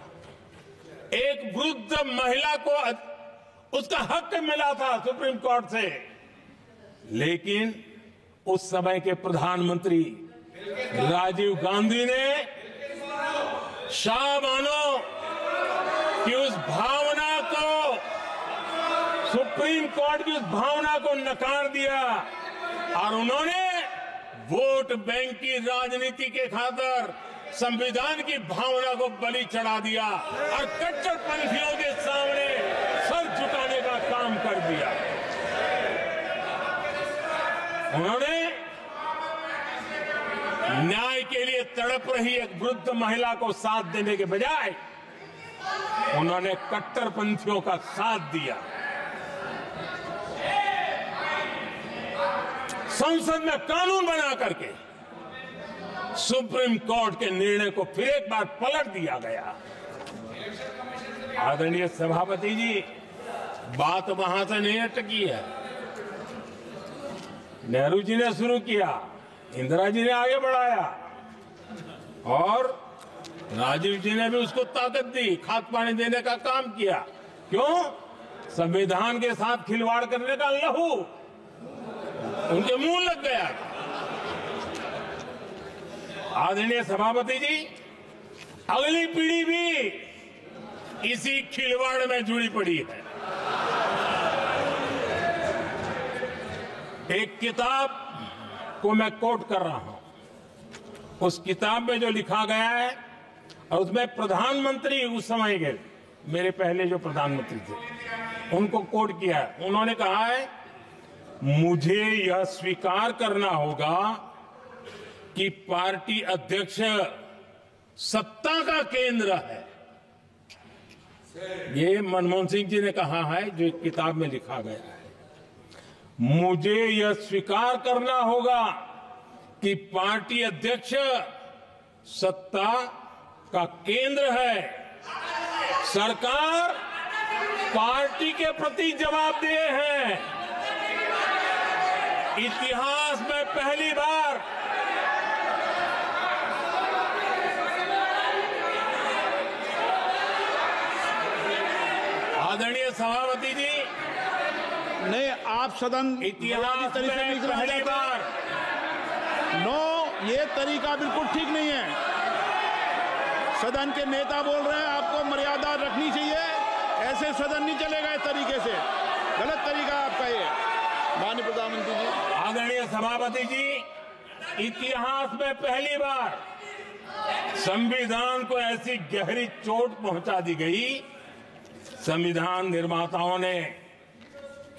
एक वृद्ध महिला को उसका हक मिला था सुप्रीम कोर्ट से, लेकिन उस समय के प्रधानमंत्री राजीव गांधी ने शाहबानो की उस भावना को, सुप्रीम कोर्ट की उस भावना को नकार दिया, और उन्होंने वोट बैंक की राजनीति के खातिर संविधान की भावना को बलि चढ़ा दिया और कट्टरपंथियों के सामने सर झुकाने का काम कर दिया। उन्होंने न्याय के लिए तड़प रही एक वृद्ध महिला को साथ देने के बजाय उन्होंने कट्टरपंथियों का साथ दिया। संसद में कानून बना करके सुप्रीम कोर्ट के निर्णय को फिर एक बार पलट दिया गया। आदरणीय सभापति जी, बात वहां से नहीं अटकी है। नेहरू जी ने शुरू किया, इंदिरा जी ने आगे बढ़ाया, और राजीव जी ने भी उसको ताकत दी, खाद पानी देने का काम किया। क्यों? संविधान के साथ खिलवाड़ करने का लहू उनके मुंह लग गया। आदरणीय सभापति जी, अगली पीढ़ी भी इसी खिलवाड़ में जुड़ी पड़ी है। एक किताब को मैं कोट कर रहा हूं। उस किताब में जो लिखा गया है, और उसमें प्रधानमंत्री उस समय के मेरे पहले जो प्रधानमंत्री थे उनको कोट किया है। उन्होंने कहा है, मुझे यह स्वीकार करना होगा कि पार्टी अध्यक्ष सत्ता का केंद्र है। ये मनमोहन सिंह जी ने कहा है, जो एक किताब में लिखा गया है। मुझे यह स्वीकार करना होगा कि पार्टी अध्यक्ष सत्ता का केंद्र है। सरकार पार्टी के प्रति जवाबदेह है। इतिहास में पहली बार आदरणीय सभापति जी, नहीं, आप सदन इतिहास में पहली बार नो, ये तरीका बिल्कुल ठीक नहीं है। सदन के नेता बोल रहे हैं, आपको मर्यादा रखनी चाहिए। ऐसे सदन नहीं चलेगा इस तरीके से, गलत तरीका आपका ये, माननीय प्रधानमंत्री जी। आदरणीय सभापति जी, इतिहास में पहली बार संविधान को ऐसी गहरी चोट पहुंचा दी गई। संविधान निर्माताओं ने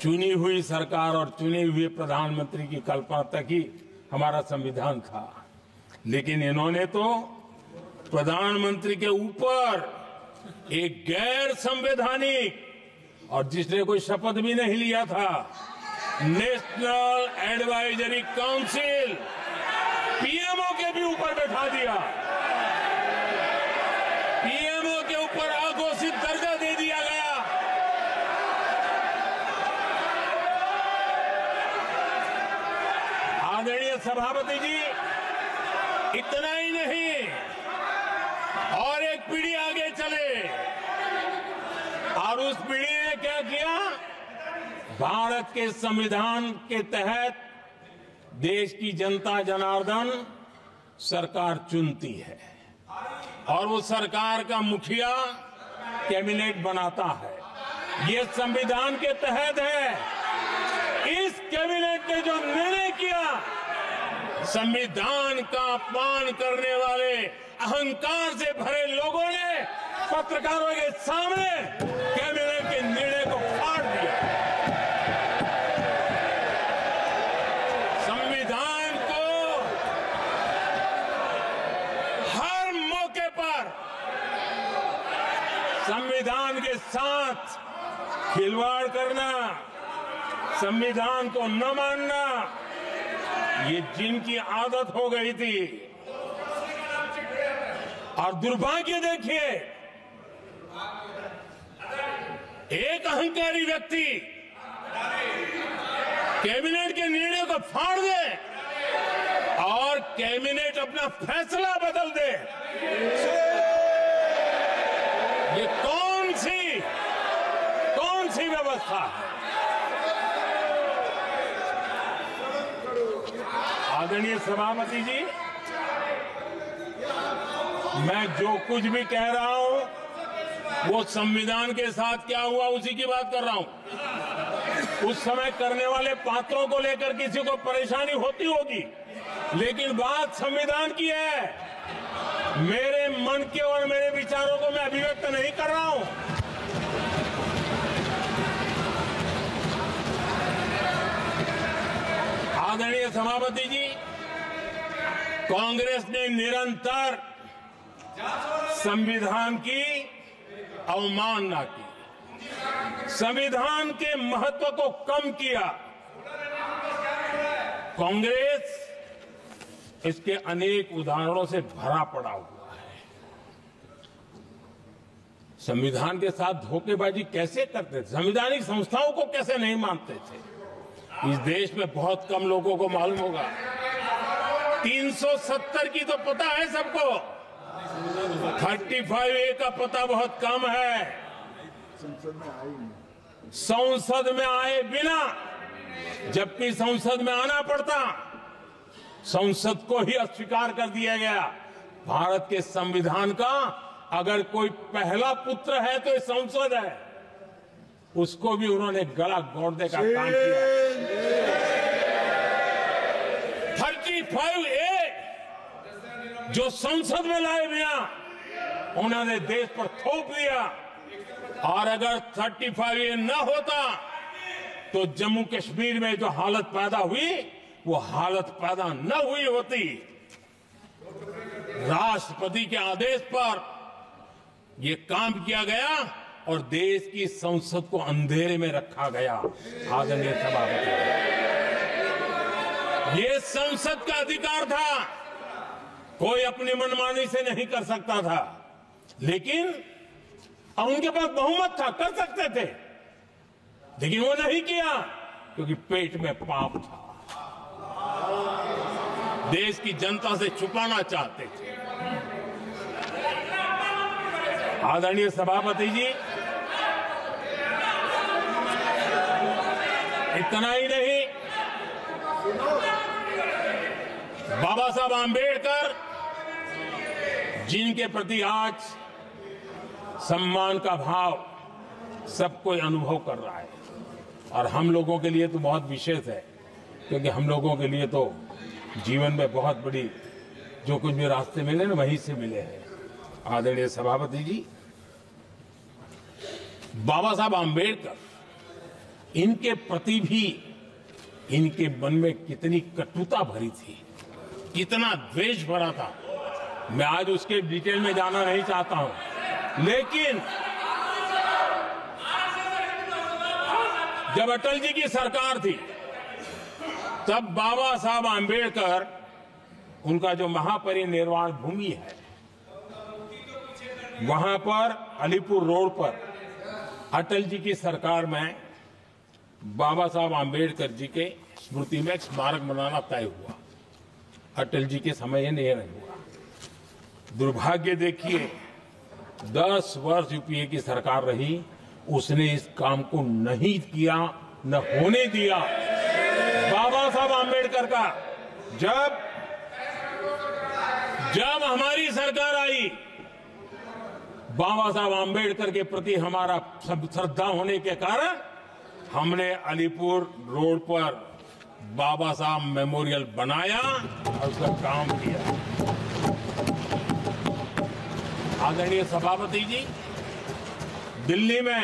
चुनी हुई सरकार और चुने हुए प्रधानमंत्री की कल्पना तक ही हमारा संविधान था, लेकिन इन्होंने तो प्रधानमंत्री के ऊपर एक गैर संवैधानिक, और जिसने कोई शपथ भी नहीं लिया था, नेशनल एडवाइजरी काउंसिल पीएमओ के भी ऊपर बैठा दिया। पीएमओ के ऊपर अघोषित दर्जा दे दिया गया। आदरणीय सभापति जी, इतना ही नहीं, और एक पीढ़ी आगे चले, और उस पीढ़ी ने क्या किया? भारत के संविधान के तहत देश की जनता जनार्दन सरकार चुनती है और वो सरकार का मुखिया कैबिनेट बनाता है। ये संविधान के तहत है। इस कैबिनेट ने जो निर्णय किया, संविधान का अपमान करने वाले अहंकार से भरे लोगों ने पत्रकारों के सामने कैबिनेट के निर्णय को फाड़ दिया। संविधान को हर मौके पर संविधान के साथ खिलवाड़ करना, संविधान को न मानना, ये जिनकी आदत हो गई थी। और दुर्भाग्य देखिए, एक अहंकारी व्यक्ति कैबिनेट के निर्णय को फाड़ दे और कैबिनेट अपना फैसला बदल दे। ये कौन सी व्यवस्था है? आदरणीय सभापति जी, मैं जो कुछ भी कह रहा हूं वो संविधान के साथ क्या हुआ उसी की बात कर रहा हूं। उस समय करने वाले पात्रों को लेकर किसी को परेशानी होती होगी, लेकिन बात संविधान की है। मेरे मन के और मेरे विचारों को मैं अभिव्यक्त नहीं कर रहा हूं। आदरणीय सभापति जी, कांग्रेस ने निरंतर संविधान की अवमानना की, संविधान के महत्व को कम किया। कांग्रेस इसके अनेक उदाहरणों से भरा पड़ा हुआ है। संविधान के साथ धोखेबाजी कैसे करते थे, संवैधानिक संस्थाओं को कैसे नहीं मानते थे, इस देश में बहुत कम लोगों को मालूम होगा। 370 की तो पता है सबको, 35A का पता बहुत कम है। संसद में आए बिना, जबकि संसद में आना पड़ता, संसद को ही अस्वीकार कर दिया गया। भारत के संविधान का अगर कोई पहला पुत्र है तो ये संसद है, उसको भी उन्होंने गला घोटने का काम किया। 35A जो संसद में लाए बिना उन्होंने देश पर थोप दिया, और अगर 35A न होता तो जम्मू कश्मीर में जो हालत पैदा हुई वो हालत पैदा न हुई होती। राष्ट्रपति के आदेश पर यह काम किया गया और देश की संसद को अंधेरे में रखा गया। आदरणीय सभापति, ये संसद का अधिकार था, कोई अपनी मनमानी से नहीं कर सकता था, लेकिन और उनके पास बहुमत था, कर सकते थे, लेकिन वो नहीं किया क्योंकि पेट में पाप था, देश की जनता से छुपाना चाहते थे। आदरणीय सभापति जी, इतना ही नहीं, बाबा साहब आंबेडकर जिनके प्रति आज सम्मान का भाव सब कोई अनुभव कर रहा है, और हम लोगों के लिए तो बहुत विशेष है, क्योंकि हम लोगों के लिए तो जीवन में बहुत बड़ी जो कुछ भी रास्ते मिले ना वहीं से मिले हैं। आदरणीय सभापति जी, बाबा साहब आंबेडकर, इनके प्रति भी इनके मन में कितनी कटुता भरी थी, कितना द्वेष भरा था, मैं आज उसके डिटेल में जाना नहीं चाहता हूं। लेकिन जब अटल जी की सरकार थी तब बाबा साहब आंबेडकर, उनका जो महापरिनिर्वाण भूमि है, वहां पर अलीपुर रोड पर अटल जी की सरकार में बाबा साहब आंबेडकर जी के स्मृति में एक स्मारक बनाना तय हुआ। अटल जी के समय यह नहीं हुआ। दुर्भाग्य देखिए, 10 वर्ष यूपीए की सरकार रही, उसने इस काम को नहीं किया, न होने दिया। बाबा साहब आंबेडकर का जब जब हमारी सरकार आई, बाबा साहब आंबेडकर के प्रति हमारा श्रद्धा होने के कारण हमने अलीपुर रोड पर बाबा साहब मेमोरियल बनाया और उसका काम किया। आदरणीय सभापति जी, दिल्ली में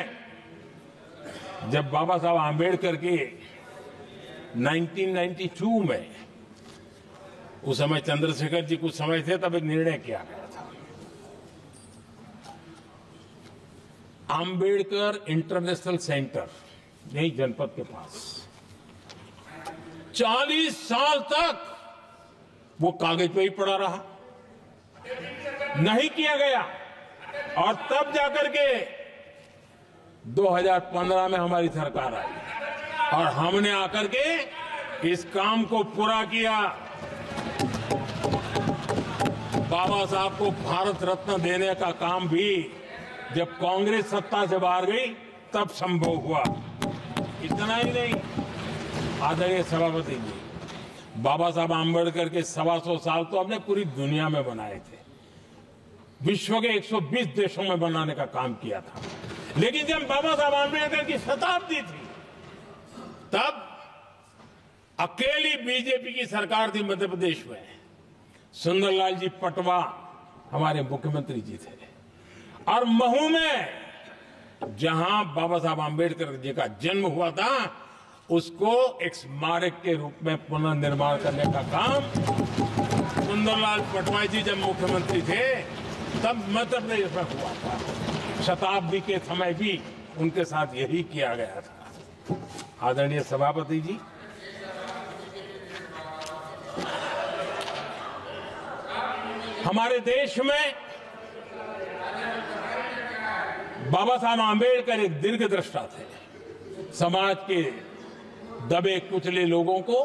जब बाबा साहब आंबेडकर के 1992 में, उस समय चंद्रशेखर जी कुछ समय थे, तब एक निर्णय किया गया था, आंबेडकर इंटरनेशनल सेंटर यही जनपद के पास 40 साल तक वो कागज पे ही पड़ा रहा, नहीं किया गया। और तब जाकर के 2015 में हमारी सरकार आई और हमने आकर के इस काम को पूरा किया। बाबा साहब को भारत रत्न देने का काम भी जब कांग्रेस सत्ता से बाहर गई तब संभव हुआ। इतना ही नहीं, आदरणीय सभापति जी, बाबा साहब आंबेडकर के 125 साल तो हमने पूरी दुनिया में बनाए थे, विश्व के 120 देशों में बनाने का काम किया था। लेकिन जब बाबा साहब आंबेडकर की शताब्दी थी, तब अकेली बीजेपी की साकार थी मध्य प्रदेश में। सुंदरलाल जी पटवा हमारे मुख्यमंत्री जी थे और महू में जहां बाबा साहब आंबेडकर जी का जन्म हुआ था, उसको एक स्मारक के रूप में पुनर्निर्माण करने का काम सुंदरलाल पटवा जी जब मुख्यमंत्री थे तब मध्य प्रदेश में हुआ था। शताब्दी के समय भी उनके साथ यही किया गया था। आदरणीय सभापति जी, हमारे देश में बाबा साहब आंबेडकर एक दीर्घदृष्टा थे। समाज के दबे कुचले लोगों को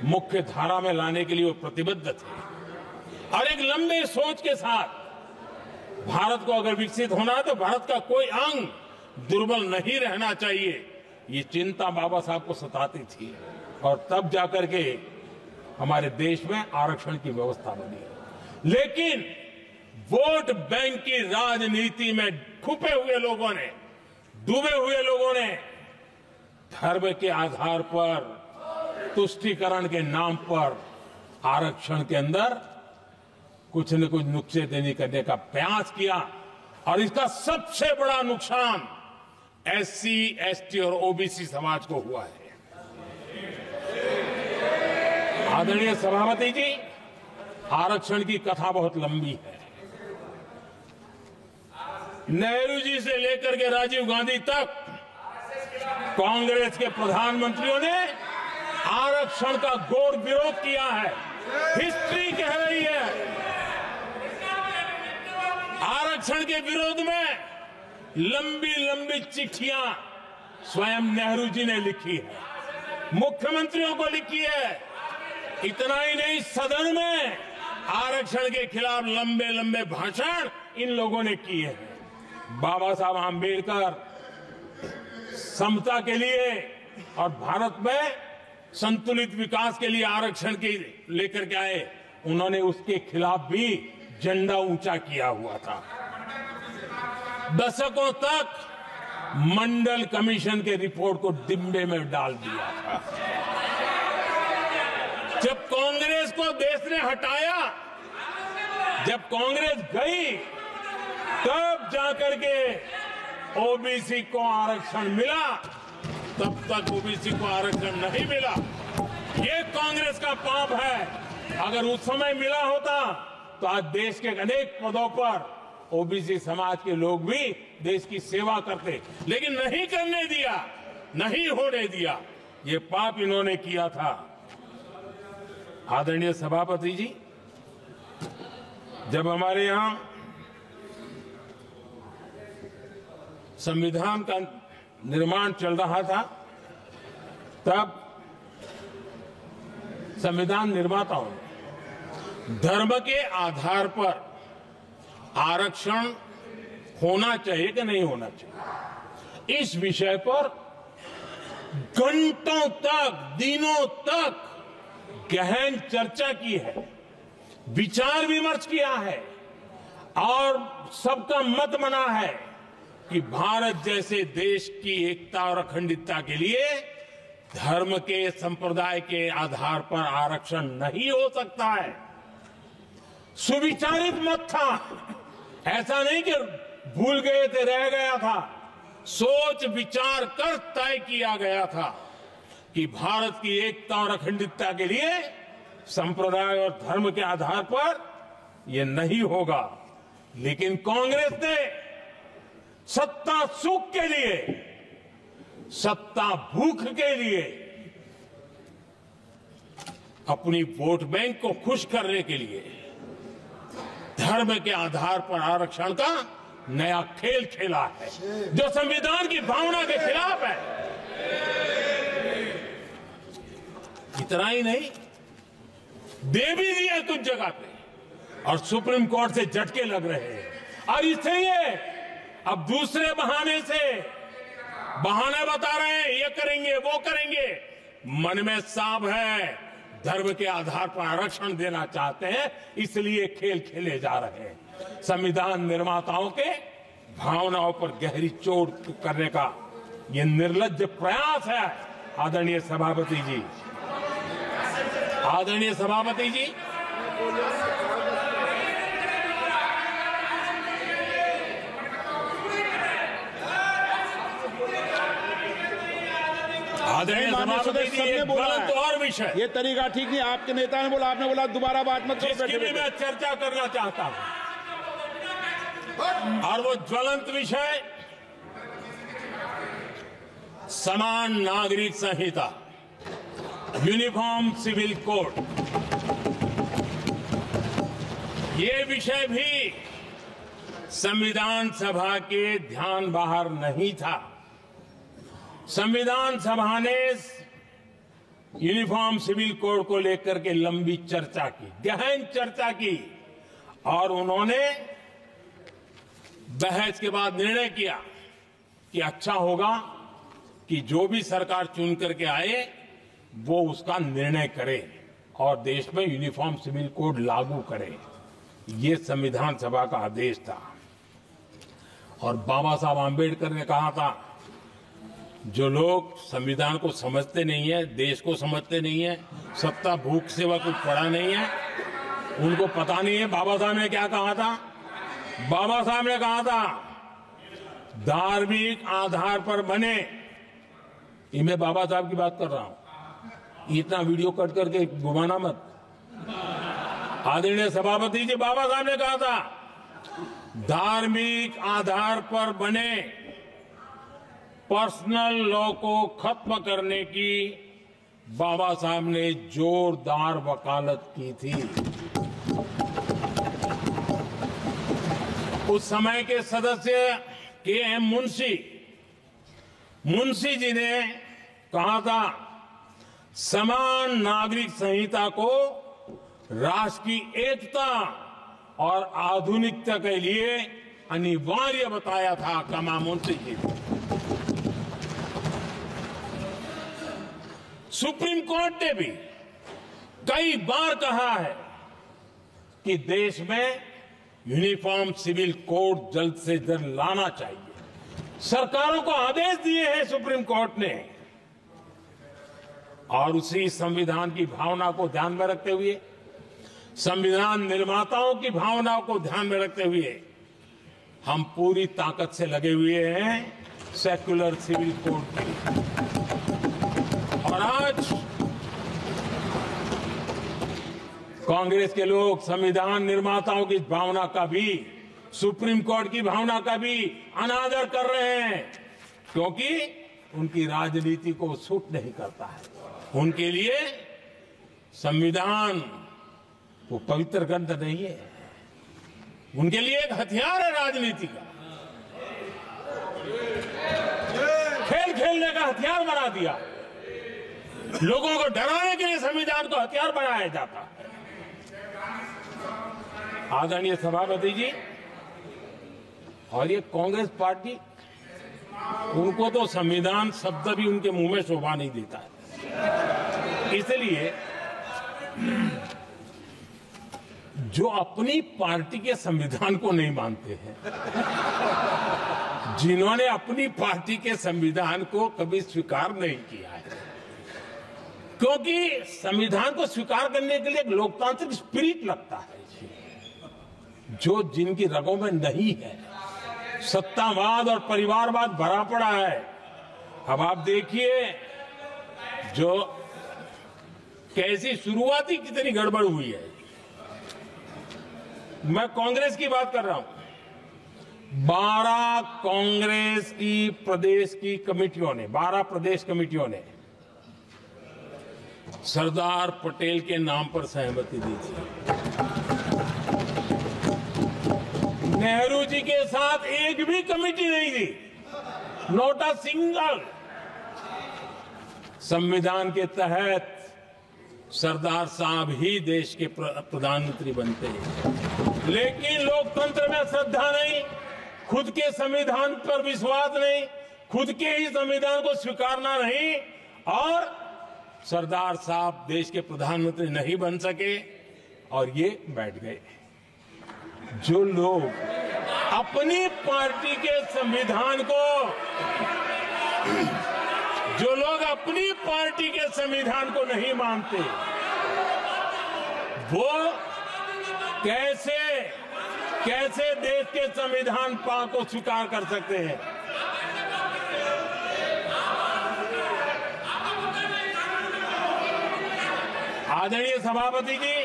मुख्य धारा में लाने के लिए वो प्रतिबद्ध थे और एक लंबे सोच के साथ भारत को अगर विकसित होना है तो भारत का कोई अंग दुर्बल नहीं रहना चाहिए, ये चिंता बाबा साहब को सताती थी। और तब जाकर के हमारे देश में आरक्षण की व्यवस्था बनी। लेकिन वोट बैंक की राजनीति में छुपे हुए लोगों ने, डूबे हुए लोगों ने धर्म के आधार पर, तुष्टीकरण के नाम पर आरक्षण के अंदर कुछ न कुछ नुक्सेदनी करने का प्रयास किया और इसका सबसे बड़ा नुकसान एससी, एसटी और ओबीसी समाज को हुआ है। आदरणीय सभापति जी, आरक्षण की कथा बहुत लंबी है। नेहरू जी से लेकर के राजीव गांधी तक कांग्रेस के प्रधानमंत्रियों ने आरक्षण का घोर विरोध किया है। हिस्ट्री कह रही है आरक्षण के विरोध में लंबी लंबी चिट्ठियां स्वयं नेहरू जी ने लिखी है, मुख्यमंत्रियों को लिखी है। इतना ही नहीं, सदन में आरक्षण के खिलाफ लंबे लंबे भाषण इन लोगों ने किए हैं। बाबा साहब आंबेडकर समता के लिए और भारत में संतुलित विकास के लिए आरक्षण के लेकर के आए, उन्होंने उसके खिलाफ भी झंडा ऊंचा किया हुआ था। दशकों तक मंडल कमीशन के रिपोर्ट को डिब्बे में डाल दिया था। जब कांग्रेस को देश ने हटाया, जब कांग्रेस गई, तब जाकर के ओबीसी को आरक्षण मिला, तब तक ओबीसी को आरक्षण नहीं मिला। ये कांग्रेस का पाप है। अगर उस समय मिला होता तो आज देश के अनेक पदों पर ओबीसी समाज के लोग भी देश की सेवा करते, लेकिन नहीं करने दिया, नहीं होने दिया। ये पाप इन्होंने किया था। आदरणीय सभापति जी, जब हमारे यहां संविधान का निर्माण चल रहा था, तब संविधान निर्माताओं ने धर्म के आधार पर आरक्षण होना चाहिए कि नहीं होना चाहिए, इस विषय पर घंटों तक, दिनों तक गहन चर्चा की है। विचार विमर्श किया है और सबका मत बना है कि भारत जैसे देश की एकता और अखंडता के लिए धर्म के संप्रदाय के आधार पर आरक्षण नहीं हो सकता है। सुविचारित मत था, ऐसा नहीं कि भूल गए थे, रह गया था। सोच विचार कर तय किया गया था कि भारत की एकता और अखंडता के लिए संप्रदाय और धर्म के आधार पर यह नहीं होगा। लेकिन कांग्रेस ने सत्ता सुख के लिए, सत्ता भूख के लिए, अपनी वोट बैंक को खुश करने के लिए धर्म के आधार पर आरक्षण का नया खेल खेला है, जो संविधान की भावना के खिलाफ है। इतना ही नहीं, दे भी दिया कुछ जगह पे और सुप्रीम कोर्ट से झटके लग रहे हैं। और इसलिए अब दूसरे बहाने से बहाने बता रहे हैं, ये करेंगे वो करेंगे। मन में साफ है, धर्म के आधार पर आरक्षण देना चाहते हैं, इसलिए खेल खेले जा रहे हैं। संविधान निर्माताओं के भावनाओं पर गहरी चोट करने का यह निर्लज्ज प्रयास है। आदरणीय सभापति जी, आदरणीय सभापति जी, आदरणीय सभापति जी, एक गलत और विषय, ये तरीका ठीक नहीं। आपके नेता ने बोला, आपने बोला दोबारा बात मत करो। जिसकी भी मैं चर्चा करना चाहता हूं, और वो ज्वलंत विषय समान नागरिक संहिता, यूनिफॉर्म सिविल कोड। ये विषय भी संविधान सभा के ध्यान बाहर नहीं था। संविधान सभा ने यूनिफॉर्म सिविल कोड को लेकर के लंबी चर्चा की, गहन चर्चा की, और उन्होंने बहस के बाद निर्णय किया कि अच्छा होगा कि जो भी सरकार चुन करके आए वो उसका निर्णय करे और देश में यूनिफॉर्म सिविल कोड लागू करे। ये संविधान सभा का आदेश था। और बाबा साहब आंबेडकर ने कहा था, जो लोग संविधान को समझते नहीं है, देश को समझते नहीं है, सत्ता भूख सेवा कुछ पढ़ा नहीं है, उनको पता नहीं है बाबा साहब ने क्या कहा था। बाबा साहब ने कहा था, धार्मिक आधार पर बने, ये मैं बाबा साहब की बात कर रहा हूं, इतना वीडियो कट करके घुमाना मत। आदरणीय सभापति जी, बाबा साहब ने कहा था, धार्मिक आधार पर बने पर्सनल लॉ को खत्म करने की बाबा साहब ने जोरदार वकालत की थी। उस समय के सदस्य के.एम. मुंशी जी ने कहा था, समान नागरिक संहिता को राष्ट्र की एकता और आधुनिकता के लिए अनिवार्य बताया था। कमा मुंशी जी ने। सुप्रीम कोर्ट ने भी कई बार कहा है कि देश में यूनिफॉर्म सिविल कोड जल्द से जल्द लाना चाहिए। सरकारों को आदेश दिए हैं सुप्रीम कोर्ट ने, और उसी संविधान की भावना को ध्यान में रखते हुए, संविधान निर्माताओं की भावनाओं को ध्यान में रखते हुए हम पूरी ताकत से लगे हुए हैं सेक्युलर सिविल कोड के लिए। और आज कांग्रेस के लोग संविधान निर्माताओं की भावना का भी, सुप्रीम कोर्ट की भावना का भी अनादर कर रहे हैं, क्योंकि उनकी राजनीति को सूट नहीं करता है। उनके लिए संविधान वो पवित्र ग्रंथ नहीं है, उनके लिए एक हथियार है राजनीति का। खेल खेलने का हथियार बना दिया। लोगों को डराने के लिए संविधान को हथियार बनाया जाता है। आदरणीय सभापति जी, और ये कांग्रेस पार्टी, उनको तो संविधान शब्द भी उनके मुंह में शोभा नहीं देता है। इसलिए जो अपनी पार्टी के संविधान को नहीं मानते हैं, जिन्होंने अपनी पार्टी के संविधान को कभी स्वीकार नहीं किया है, क्योंकि संविधान को स्वीकार करने के लिए एक लोकतांत्रिक स्पिरिट लगता है जो जिनकी रगों में नहीं है। सत्तावाद और परिवारवाद भरा पड़ा है। अब आप देखिए जो कैसी शुरुआती कितनी गड़बड़ हुई है। मैं कांग्रेस की बात कर रहा हूं। 12 कांग्रेस की प्रदेश की कमेटियों ने, 12 प्रदेश कमेटियों ने सरदार पटेल के नाम पर सहमति दी थी। नेहरू जी के साथ एक भी कमेटी नहीं थी, नॉट अ सिंगल। संविधान के तहत सरदार साहब ही देश के प्रधानमंत्री बनते हैं, लेकिन लोकतंत्र में श्रद्धा नहीं, खुद के संविधान पर विश्वास नहीं, खुद के ही संविधान को स्वीकारना नहीं, और सरदार साहब देश के प्रधानमंत्री नहीं बन सके और ये बैठ गए। जो लोग अपनी पार्टी के संविधान को, जो लोग अपनी पार्टी के संविधान को नहीं मानते, वो कैसे देश के संविधान को स्वीकार कर सकते हैं। आदरणीय सभापति जी,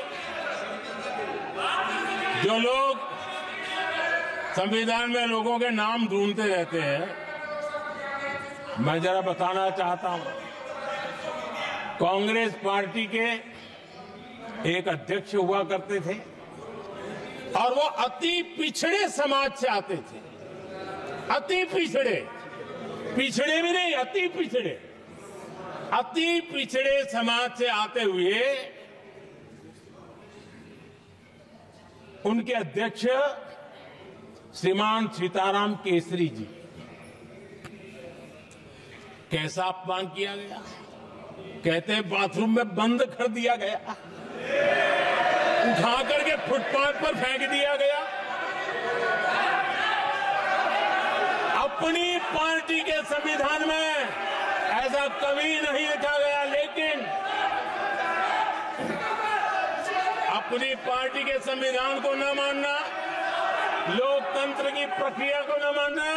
जो लोग संविधान में लोगों के नाम ढूंढते रहते हैं, मैं जरा बताना चाहता हूं। कांग्रेस पार्टी के एक अध्यक्ष हुआ करते थे और वो अति पिछड़े समाज से आते थे। अति पिछड़े, पिछड़े भी नहीं, अति पिछड़े, अति पिछड़े समाज से आते हुए उनके अध्यक्ष श्रीमान सीताराम केसरी जी, कैसा अपमान किया गया। कहते हैं बाथरूम में बंद कर दिया गया, उठा करके फुटपाथ पर फेंक दिया गया। अपनी पार्टी के संविधान में ऐसा कभी नहीं लिखा गया, लेकिन अपनी पार्टी के संविधान को न मानना, लोकतंत्र की प्रक्रिया को न मानना,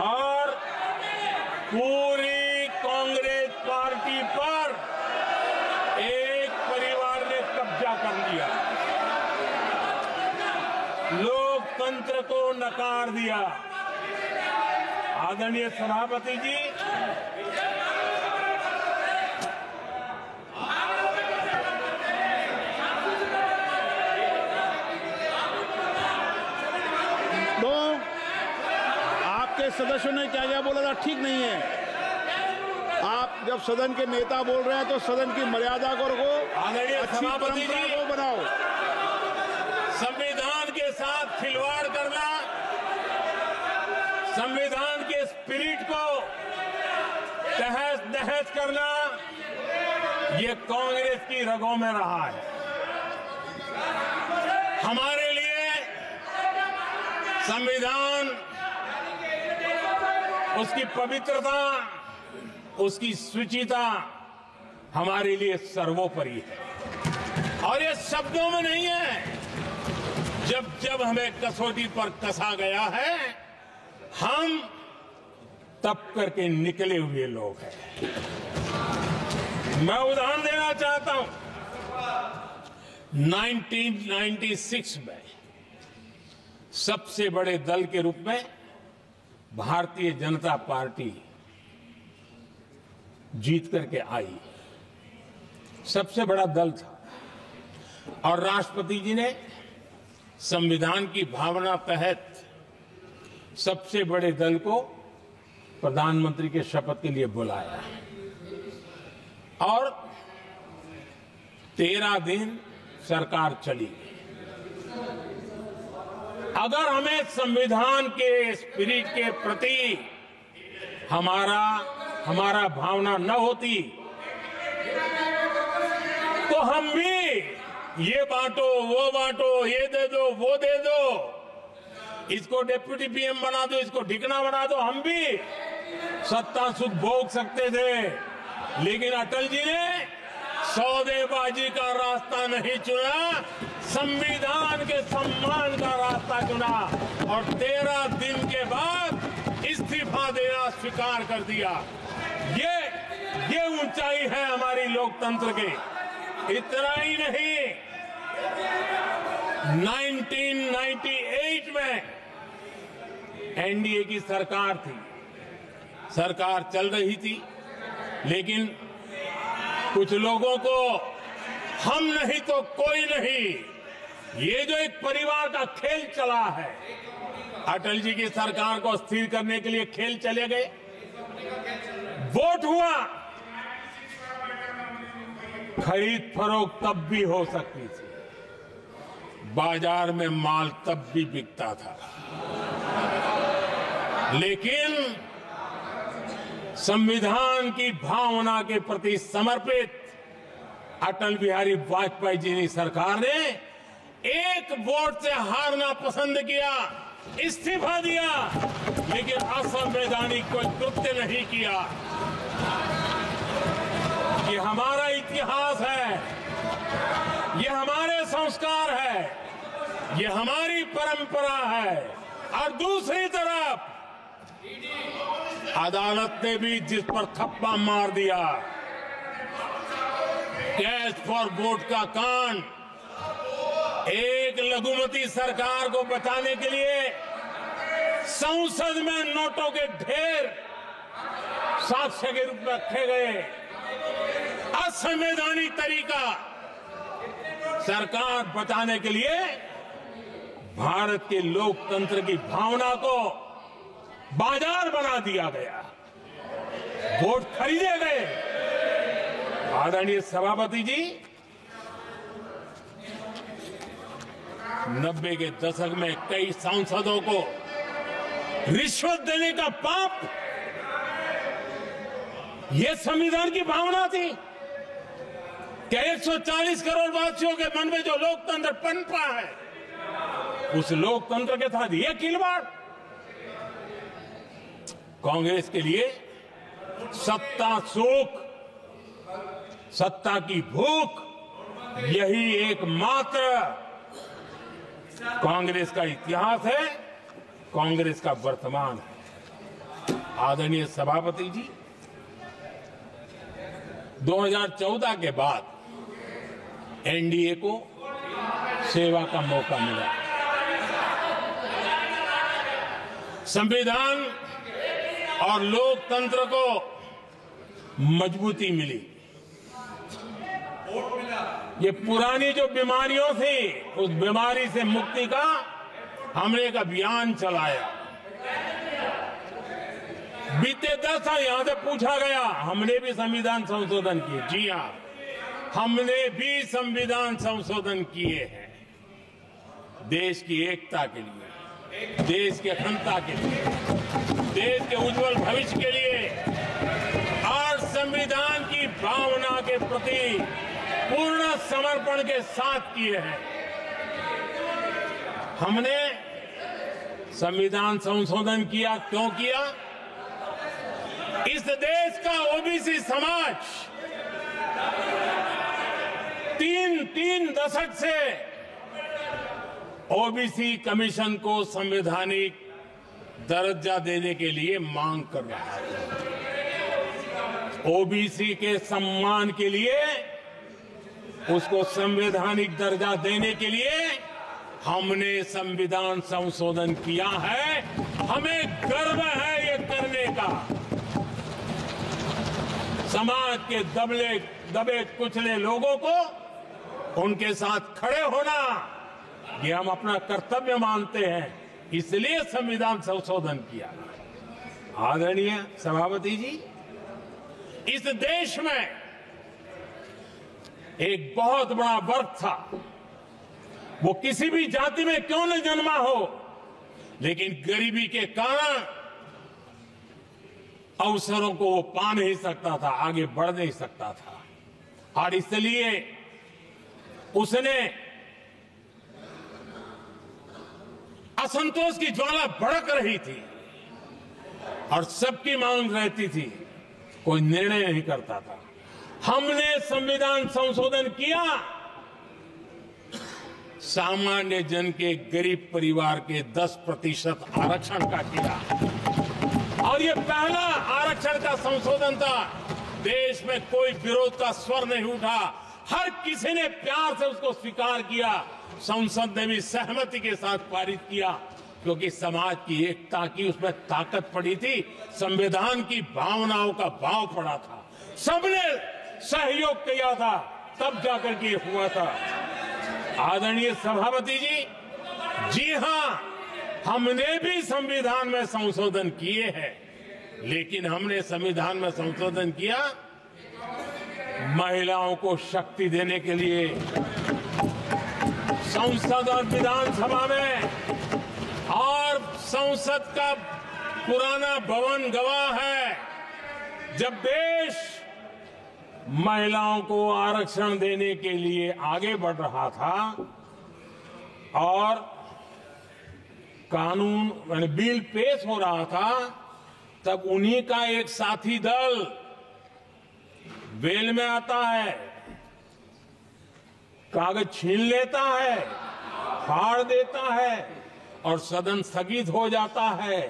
और पूरी कांग्रेस पार्टी पर एक परिवार ने कब्जा कर लिया, लोकतंत्र को नकार दिया। आदरणीय सभापति जी, तो आपके सदस्यों ने क्या क्या बोला था, ठीक नहीं है। आप जब सदन के नेता बोल रहे हैं तो सदन की मर्यादा को रखो, अच्छी परंपरा को बनाओ। संविधान के साथ खिलवाड़ करना, संविधान के स्पिरिट को तहस नहस करना, ये कांग्रेस की रगों में रहा है। हमारे लिए संविधान, उसकी पवित्रता, उसकी शुचिता हमारे लिए सर्वोपरि है। और ये शब्दों में नहीं है, जब जब हमें कसौटी पर कसा गया है, हम तप करके निकले हुए लोग हैं। मैं उदाहरण देना चाहता हूं। 1996 में सबसे बड़े दल के रूप में भारतीय जनता पार्टी जीत करके आई, सबसे बड़ा दल था, और राष्ट्रपति जी ने संविधान की भावना तहत सबसे बड़े दल को प्रधानमंत्री के शपथ के लिए बुलाया, और 13 दिन सरकार चली। अगर हमें संविधान के स्पिरिट के प्रति हमारा भावना न होती तो हम भी ये बांटो, वो बांटो, ये दे दो, वो दे दो, इसको डिप्टी पीएम बना दो, इसको ठिकाना बना दो, हम भी सत्ता सुख भोग सकते थे। लेकिन अटल जी ने सौदेबाजी का रास्ता नहीं चुना, संविधान के सम्मान का रास्ता चुना और 13 दिन के बाद इस्तीफा देना स्वीकार कर दिया। ये ऊंचाई है हमारी लोकतंत्र की। इतना ही नहीं, 1998 में एनडीए की सरकार थी, सरकार चल रही थी, लेकिन कुछ लोगों को हम नहीं तो कोई नहीं, ये जो एक परिवार का खेल चला है, अटल जी की सरकार को अस्थिर करने के लिए खेल चले गए। वोट हुआ, खरीद फरोख्त तब भी हो सकती थी, बाजार में माल तब भी बिकता था, लेकिन संविधान की भावना के प्रति समर्पित अटल बिहारी वाजपेयी जी की सरकार ने एक वोट से हारना पसंद किया, इस्तीफा दिया, लेकिन असंवैधानिक कोई कृत्य नहीं किया। ये हमारा इतिहास है, ये हमारे संस्कार है, ये हमारी परंपरा है। और दूसरी तरफ अदालत ने भी जिस पर थप्पा मार दिया, कैश फॉर वोट का कांड, एक लघुमती सरकार को बचाने के लिए संसद में नोटों के ढेर साक्ष्य के रूप में रखे गए, असंवैधानिक तरीका। सरकार बचाने के लिए भारत के लोकतंत्र की भावना को बाजार बना दिया गया, वोट खरीदे गए। आदरणीय सभापति जी, 90 के दशक में कई सांसदों को रिश्वत देने का पाप, यह संविधान की भावना थी कि 140 करोड़ वासियों के मन में जो लोकतंत्र पनपा है, उस लोकतंत्र के साथ यह खिलवाड़। कांग्रेस के लिए सत्ता सुख, सत्ता की भूख, यही एकमात्र कांग्रेस का इतिहास है, कांग्रेस का वर्तमान है। आदरणीय सभापति जी, 2014 के बाद एनडीए को सेवा का मौका मिला, संविधान और लोकतंत्र को मजबूती मिली। ये पुरानी जो बीमारियों थी, उस बीमारी से मुक्ति का हमने एक अभियान चलाया। बीते 10 साल यहां से पूछा गया, हमने भी संविधान संशोधन किए। जी हां, हमने भी संविधान संशोधन किए हैं, देश की एकता के लिए, देश की अखंडता के लिए, देश के उज्जवल भविष्य के लिए और संविधान की भावना के प्रति पूर्ण समर्पण के साथ किए हैं। हमने संविधान संशोधन किया, क्यों किया? इस देश का ओबीसी समाज तीन दशक से ओबीसी कमीशन को संवैधानिक दर्जा देने के लिए मांग कर रहा है। ओबीसी के सम्मान के लिए, उसको संवैधानिक दर्जा देने के लिए हमने संविधान संशोधन किया है। हमें गर्व है ये करने का। समाज के दबे कुचले लोगों को उनके साथ खड़े होना, ये हम अपना कर्तव्य मानते हैं, इसलिए संविधान संशोधन किया। आदरणीय सभापति जी, इस देश में एक बहुत बड़ा वर्ग था, वो किसी भी जाति में क्यों न जन्मा हो, लेकिन गरीबी के कारण अवसरों को वो पा नहीं सकता था, आगे बढ़ नहीं सकता था। और इसलिए उसने असंतोष की ज्वाला भड़क रही थी और सबकी मांग रहती थी, कोई निर्णय नहीं करता था। हमने संविधान संशोधन किया, सामान्य जन के गरीब परिवार के 10% आरक्षण का किया, और ये पहला आरक्षण का संशोधन था। देश में कोई विरोध का स्वर नहीं उठा, हर किसी ने प्यार से उसको स्वीकार किया। संसद ने भी सहमति के साथ पारित किया, क्योंकि समाज की एकता की उसमें ताकत पड़ी थी, संविधान की भावनाओं का भाव पड़ा था, सबने सहयोग किया था, तब जाकर के हुआ था। आदरणीय सभापति जी हां, हमने भी संविधान में संशोधन किए हैं, लेकिन हमने संविधान में संशोधन किया महिलाओं को शक्ति देने के लिए। संसद और विधानसभा में, और संसद का पुराना भवन गवाह है, जब देश महिलाओं को आरक्षण देने के लिए आगे बढ़ रहा था और कानून बिल पेश हो रहा था, तब उन्हीं का एक साथी दल वेल में आता है, कागज छीन लेता है, फाड़ देता है और सदन स्थगित हो जाता है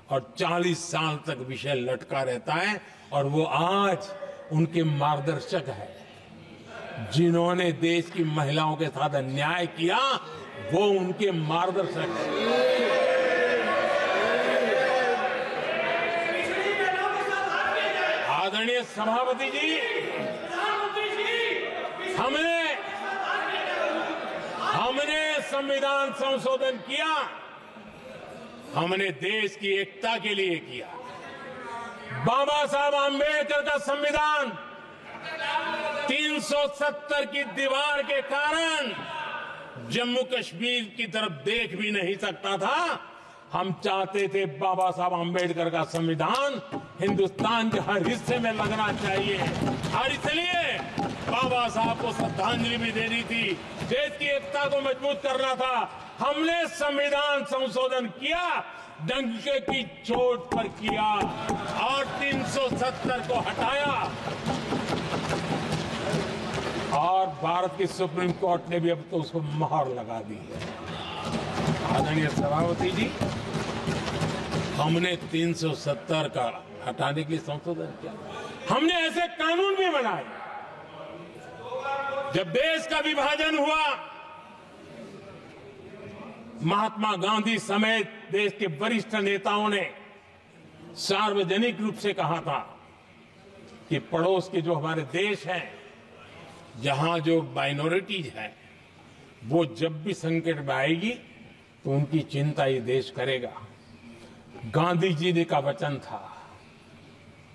और 40 साल तक विषय लटका रहता है। और वो आज उनके मार्गदर्शक है, जिन्होंने देश की महिलाओं के साथ अन्याय किया, वो उनके मार्गदर्शक है। आदरणीय सभापति जी, हमने संविधान संशोधन किया, हमने देश की एकता के लिए किया। बाबा साहब आंबेडकर का संविधान 370 की दीवार के कारण जम्मू कश्मीर की तरफ देख भी नहीं सकता था। हम चाहते थे बाबा साहब आंबेडकर का संविधान हिंदुस्तान के हर हिस्से में लगना चाहिए, और इसलिए बाबा साहब को श्रद्धांजलि भी देनी थी, देश की एकता को मजबूत करना था। हमने संविधान संशोधन किया, डंके की चोट पर किया और 370 को हटाया, और भारत की सुप्रीम कोर्ट ने भी अब तो उसको मोहर लगा दी है। आदरणीय सभापति जी, हमने 370 का हटाने के लिए संशोधन किया। हमने ऐसे कानून भी बनाए। जब देश का विभाजन हुआ, महात्मा गांधी समेत देश के वरिष्ठ नेताओं ने सार्वजनिक रूप से कहा था कि पड़ोस के जो हमारे देश हैं, जहां जो माइनॉरिटीज है, वो जब भी संकट में आएगी तो उनकी चिंता ये देश करेगा। गांधी जी ने का वचन था,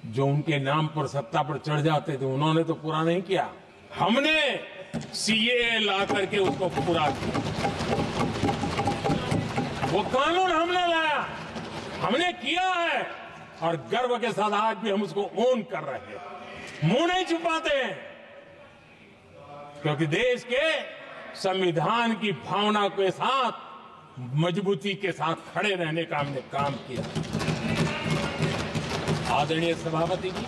जो उनके नाम पर सत्ता पर चढ़ जाते थे उन्होंने तो पूरा नहीं किया, हमने सीएए ला करके उसको पूरा किया। वो कानून हमने लाया, हमने किया है, और गर्व के साथ आज भी हम उसको ओन कर रहे हैं, मुंह नहीं छुपाते हैं, क्योंकि देश के संविधान की भावना के साथ मजबूती के साथ खड़े रहने का हमने काम किया। आदरणीय सभापति जी,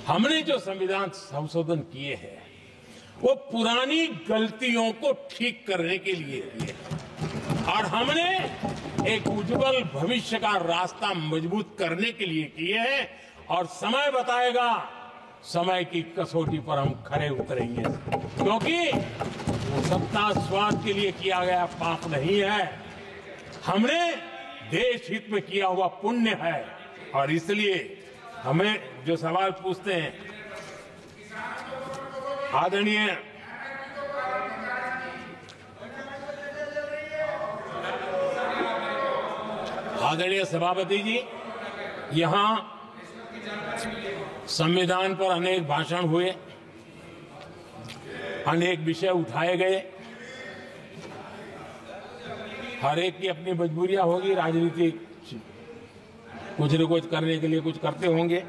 हमने जो संविधान संशोधन किए हैं वो पुरानी गलतियों को ठीक करने के लिए किए, और हमने एक उज्जवल भविष्य का रास्ता मजबूत करने के लिए किए हैं। और समय बताएगा, समय की कसौटी पर हम खरे उतरेंगे, क्योंकि वो सत्ता स्वार्थ के लिए किया गया पाप नहीं है, हमने देश हित में किया हुआ पुण्य है। और इसलिए हमें जो सवाल पूछते हैं, आदरणीय सभापति जी, यहां संविधान पर अनेक भाषण हुए, अनेक विषय उठाए गए, हर एक की अपनी मजबूरियां होगी, राजनीति कुछ न कुछ करने के लिए कुछ करते होंगे,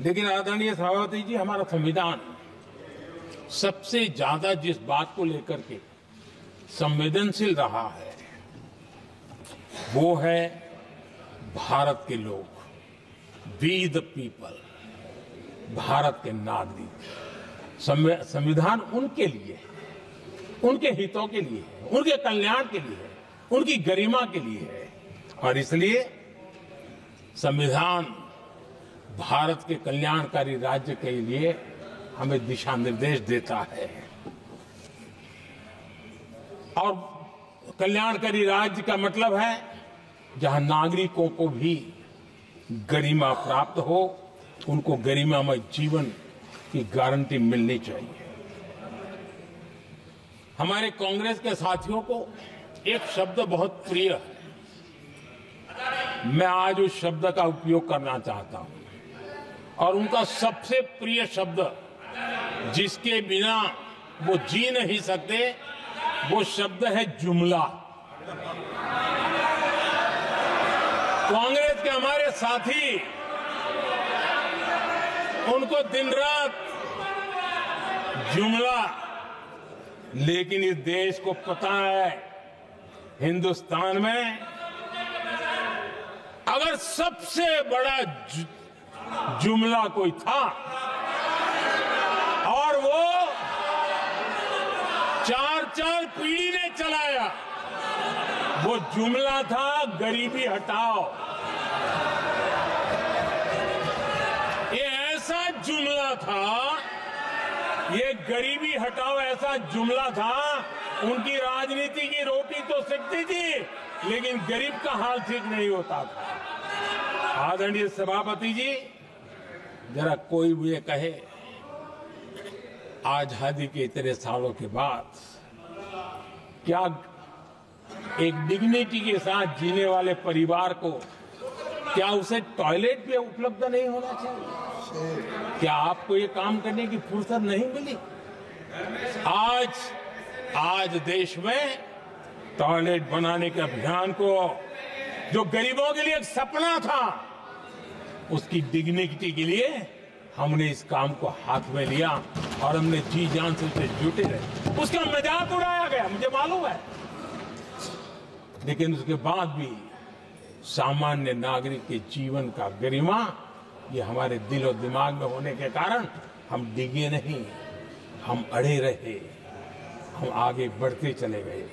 लेकिन आदरणीय सभापति जी, हमारा संविधान सबसे ज्यादा जिस बात को लेकर के संवेदनशील रहा है वो है भारत के लोग, वी द पीपल, भारत के नागरिक। संविधान उनके लिए है, उनके हितों के लिए है, उनके कल्याण के लिए है, उनकी गरिमा के लिए है। और इसलिए संविधान भारत के कल्याणकारी राज्य के लिए हमें दिशा निर्देश देता है। और कल्याणकारी राज्य का मतलब है जहां नागरिकों को भी गरिमा प्राप्त हो, उनको गरिमामय जीवन की गारंटी मिलनी चाहिए। हमारे कांग्रेस के साथियों को एक शब्द बहुत प्रिय है, मैं आज उस शब्द का उपयोग करना चाहता हूं। और उनका सबसे प्रिय शब्द जिसके बिना वो जी नहीं सकते, वो शब्द है जुमला। कांग्रेस के हमारे साथी उनको दिन रात जुमला, लेकिन इस देश को पता है हिंदुस्तान में अगर सबसे बड़ा जुमला कोई था और वो 4 पीढ़ी ने चलाया, वो जुमला था गरीबी हटाओ। ये ऐसा जुमला था, ये गरीबी हटाओ ऐसा जुमला था, उनकी राजनीति की रोटी तो सिकती थी लेकिन गरीब का हाल ठीक नहीं होता था। आदरणीय सभापति जी, जरा कोई मुझे कहे आजादी के इतने सालों के बाद क्या एक डिग्निटी के साथ जीने वाले परिवार को क्या उसे टॉयलेट भी उपलब्ध नहीं होना चाहिए? क्या आपको ये काम करने की फुर्सत नहीं मिली? आज देश में टॉयलेट बनाने के अभियान को, जो गरीबों के लिए एक सपना था, उसकी डिग्निटी के लिए हमने इस काम को हाथ में लिया और हमने जी जान से उसे जुटे रहे। उसका मजाक उड़ाया गया, मुझे मालूम है, लेकिन उसके बाद भी सामान्य नागरिक के जीवन का गरिमा, ये हमारे दिल और दिमाग में होने के कारण हम डिगे नहीं, हम अड़े रहे, हम आगे बढ़ते चले गए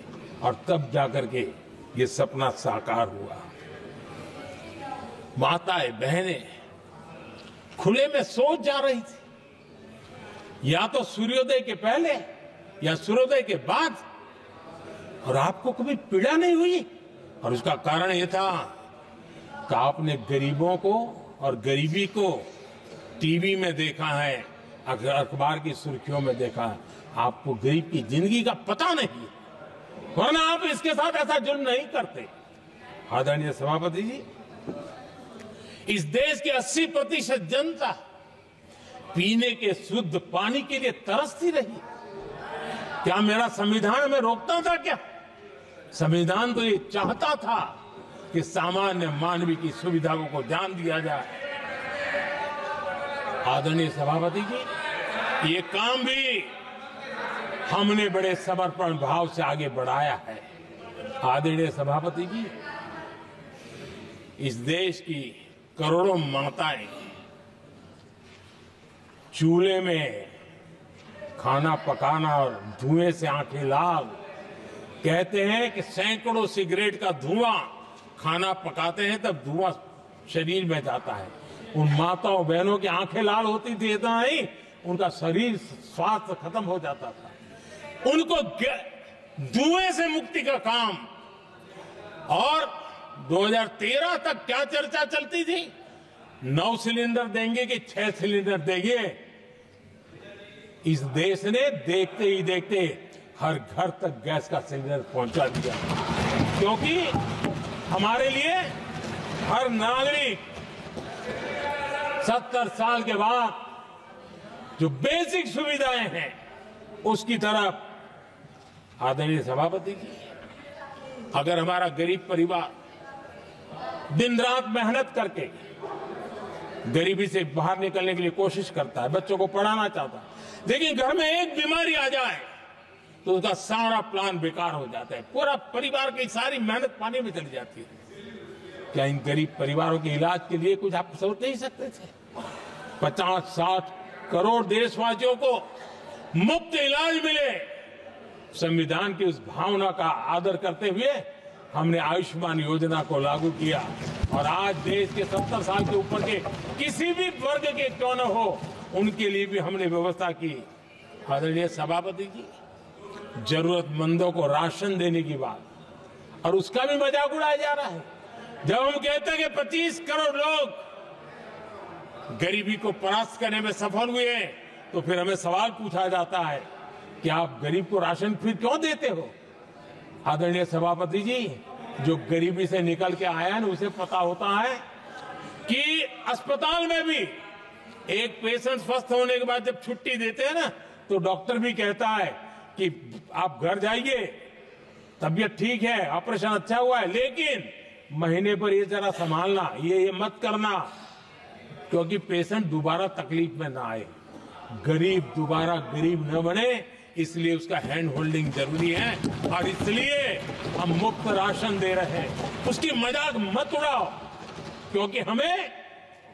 और तब जाकर के ये सपना साकार हुआ। माताएं बहनें खुले में सोच जा रही थी, या तो सूर्योदय के पहले या सूर्योदय के बाद, और आपको कभी पीड़ा नहीं हुई। और उसका कारण यह था कि आपने गरीबों को और गरीबी को टीवी में देखा है, अखबार की सुर्खियों में देखा है, आपको गरीब की जिंदगी का पता नहीं, वरना आप इसके साथ ऐसा जुल्म नहीं करते। आदरणीय सभापति जी, इस देश की 80% जनता पीने के शुद्ध पानी के लिए तरसती रही। क्या मेरा संविधान हमें रोकता था? क्या संविधान तो ये चाहता था कि सामान्य मानवीय की सुविधाओं को ध्यान दिया जाए। आदरणीय सभापति जी, ये काम भी हमने बड़े समर्पण भाव से आगे बढ़ाया है। आदरणीय सभापति जी, इस देश की करोड़ों माताएं चूल्हे में खाना पकाना और धुएं से आंखें लाल, कहते हैं कि सैकड़ों सिगरेट का धुआं खाना पकाते हैं तब धुआं शरीर में जाता है। उन माताओं बहनों की आंखें लाल होती थी, इतना नहीं, उनका शरीर स्वास्थ्य खत्म हो जाता था। उनको धुएं से मुक्ति का काम, और 2013 तक क्या चर्चा चलती थी, 9 सिलेंडर देंगे कि 6 सिलेंडर देंगे। इस देश ने देखते ही देखते हर घर तक गैस का सिलेंडर पहुंचा दिया, क्योंकि हमारे लिए हर नागरिक 70 साल के बाद जो बेसिक सुविधाएं हैं उसकी तरफ। आदरणीय सभापति जी, अगर हमारा गरीब परिवार दिन रात मेहनत करके गरीबी से बाहर निकलने के लिए कोशिश करता है, बच्चों को पढ़ाना चाहता है, लेकिन घर में एक बीमारी आ जाए तो उसका सारा प्लान बेकार हो जाता है, पूरा परिवार की सारी मेहनत पानी में चली जाती है। क्या इन गरीब परिवारों के इलाज के लिए कुछ आप सोच नहीं सकते थे? 50-60 करोड़ देशवासियों को मुफ्त इलाज मिले। संविधान की उस भावना का आदर करते हुए हमने आयुष्मान योजना को लागू किया और आज देश के 70 साल के ऊपर के किसी भी वर्ग के क्यों न हो, उनके लिए भी हमने व्यवस्था की। आदरणीय सभापति जी, जरूरतमंदों को राशन देने की बात और उसका भी मजाक उड़ाया जा रहा है। जब हम कहते हैं कि 25 करोड़ लोग गरीबी को परास्त करने में सफल हुए हैं, तो फिर हमें सवाल पूछा जाता है कि आप गरीब को राशन फिर क्यों देते हो? आदरणीय सभापति जी, जो गरीबी से निकल के आया है ना, उसे पता होता है कि अस्पताल में भी एक पेशेंट स्वस्थ होने के बाद जब छुट्टी देते हैं ना, तो डॉक्टर भी कहता है कि आप घर जाइए, तबीयत ठीक है, ऑपरेशन अच्छा हुआ है, लेकिन महीने पर ये जरा संभालना, ये मत करना, क्योंकि पेशेंट दोबारा तकलीफ में ना आए, गरीब दोबारा गरीब न बने, इसलिए उसका हैंड होल्डिंग जरूरी है और इसलिए हम मुफ्त राशन दे रहे हैं। उसकी मजाक मत उड़ाओ, क्योंकि हमें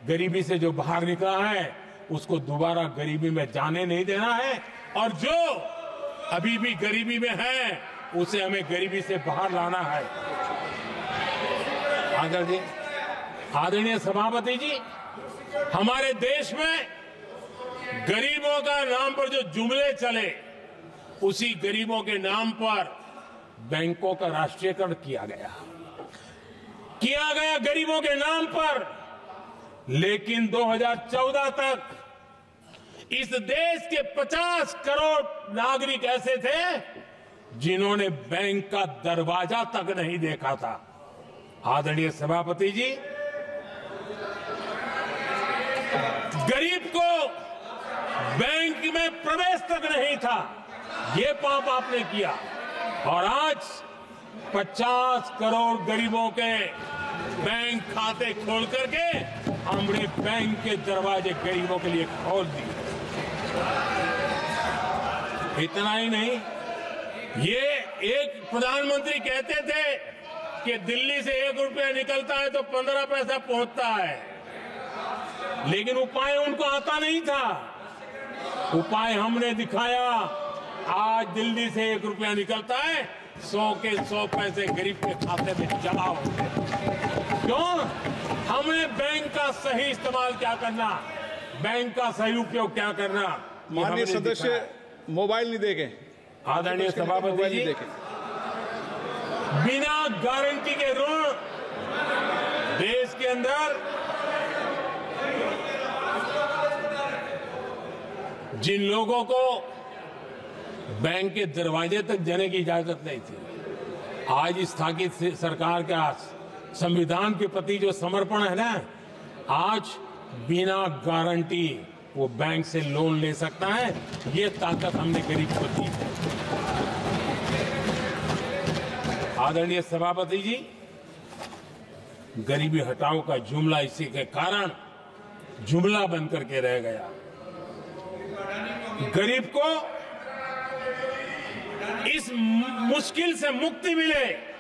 गरीबी से जो बाहर निकला है उसको दोबारा गरीबी में जाने नहीं देना है, और जो अभी भी गरीबी में है उसे हमें गरीबी से बाहर लाना है। आदरणीय सभापति जी, हमारे देश में गरीबों का नाम पर जो जुमले चले, उसी गरीबों के नाम पर बैंकों का राष्ट्रीयकरण किया गया गरीबों के नाम पर। लेकिन 2014 तक इस देश के 50 करोड़ नागरिक ऐसे थे जिन्होंने बैंक का दरवाजा तक नहीं देखा था। आदरणीय सभापति जी, गरीब को बैंक में प्रवेश तक नहीं था, ये पाप आपने किया, और आज 50 करोड़ गरीबों के बैंक खाते खोल करके हमने बैंक के दरवाजे गरीबों के लिए खोल दिए। इतना ही नहीं, ये एक प्रधानमंत्री कहते थे कि दिल्ली से 1 रुपया निकलता है तो 15 पैसा पहुंचता है, लेकिन उपाय उनको आता नहीं था। उपाय हमने दिखाया। आज दिल्ली से 1 रुपया निकलता है, 100 के 100 पैसे गरीब के खाते में जमा होते हैं। क्यों? हमने बैंक का सही इस्तेमाल क्या करना, बैंक का सही उपयोग क्या करना। माननीय सदस्य मोबाइल नहीं देखें। आदरणीय सभापति जी, बिना गारंटी के ऋण देश के अंदर जिन लोगों को बैंक के दरवाजे तक जाने की इजाजत नहीं थी, आज स्थापित सरकार का संविधान के प्रति जो समर्पण है ना, आज बिना गारंटी वो बैंक से लोन ले सकता है। ये ताकत हमने गरीब को दी है। आदरणीय सभापति जी, गरीबी हटाओ का जुमला इसी के कारण जुमला बन करके रह गया। गरीब को इस मुश्किल से मुक्ति मिले,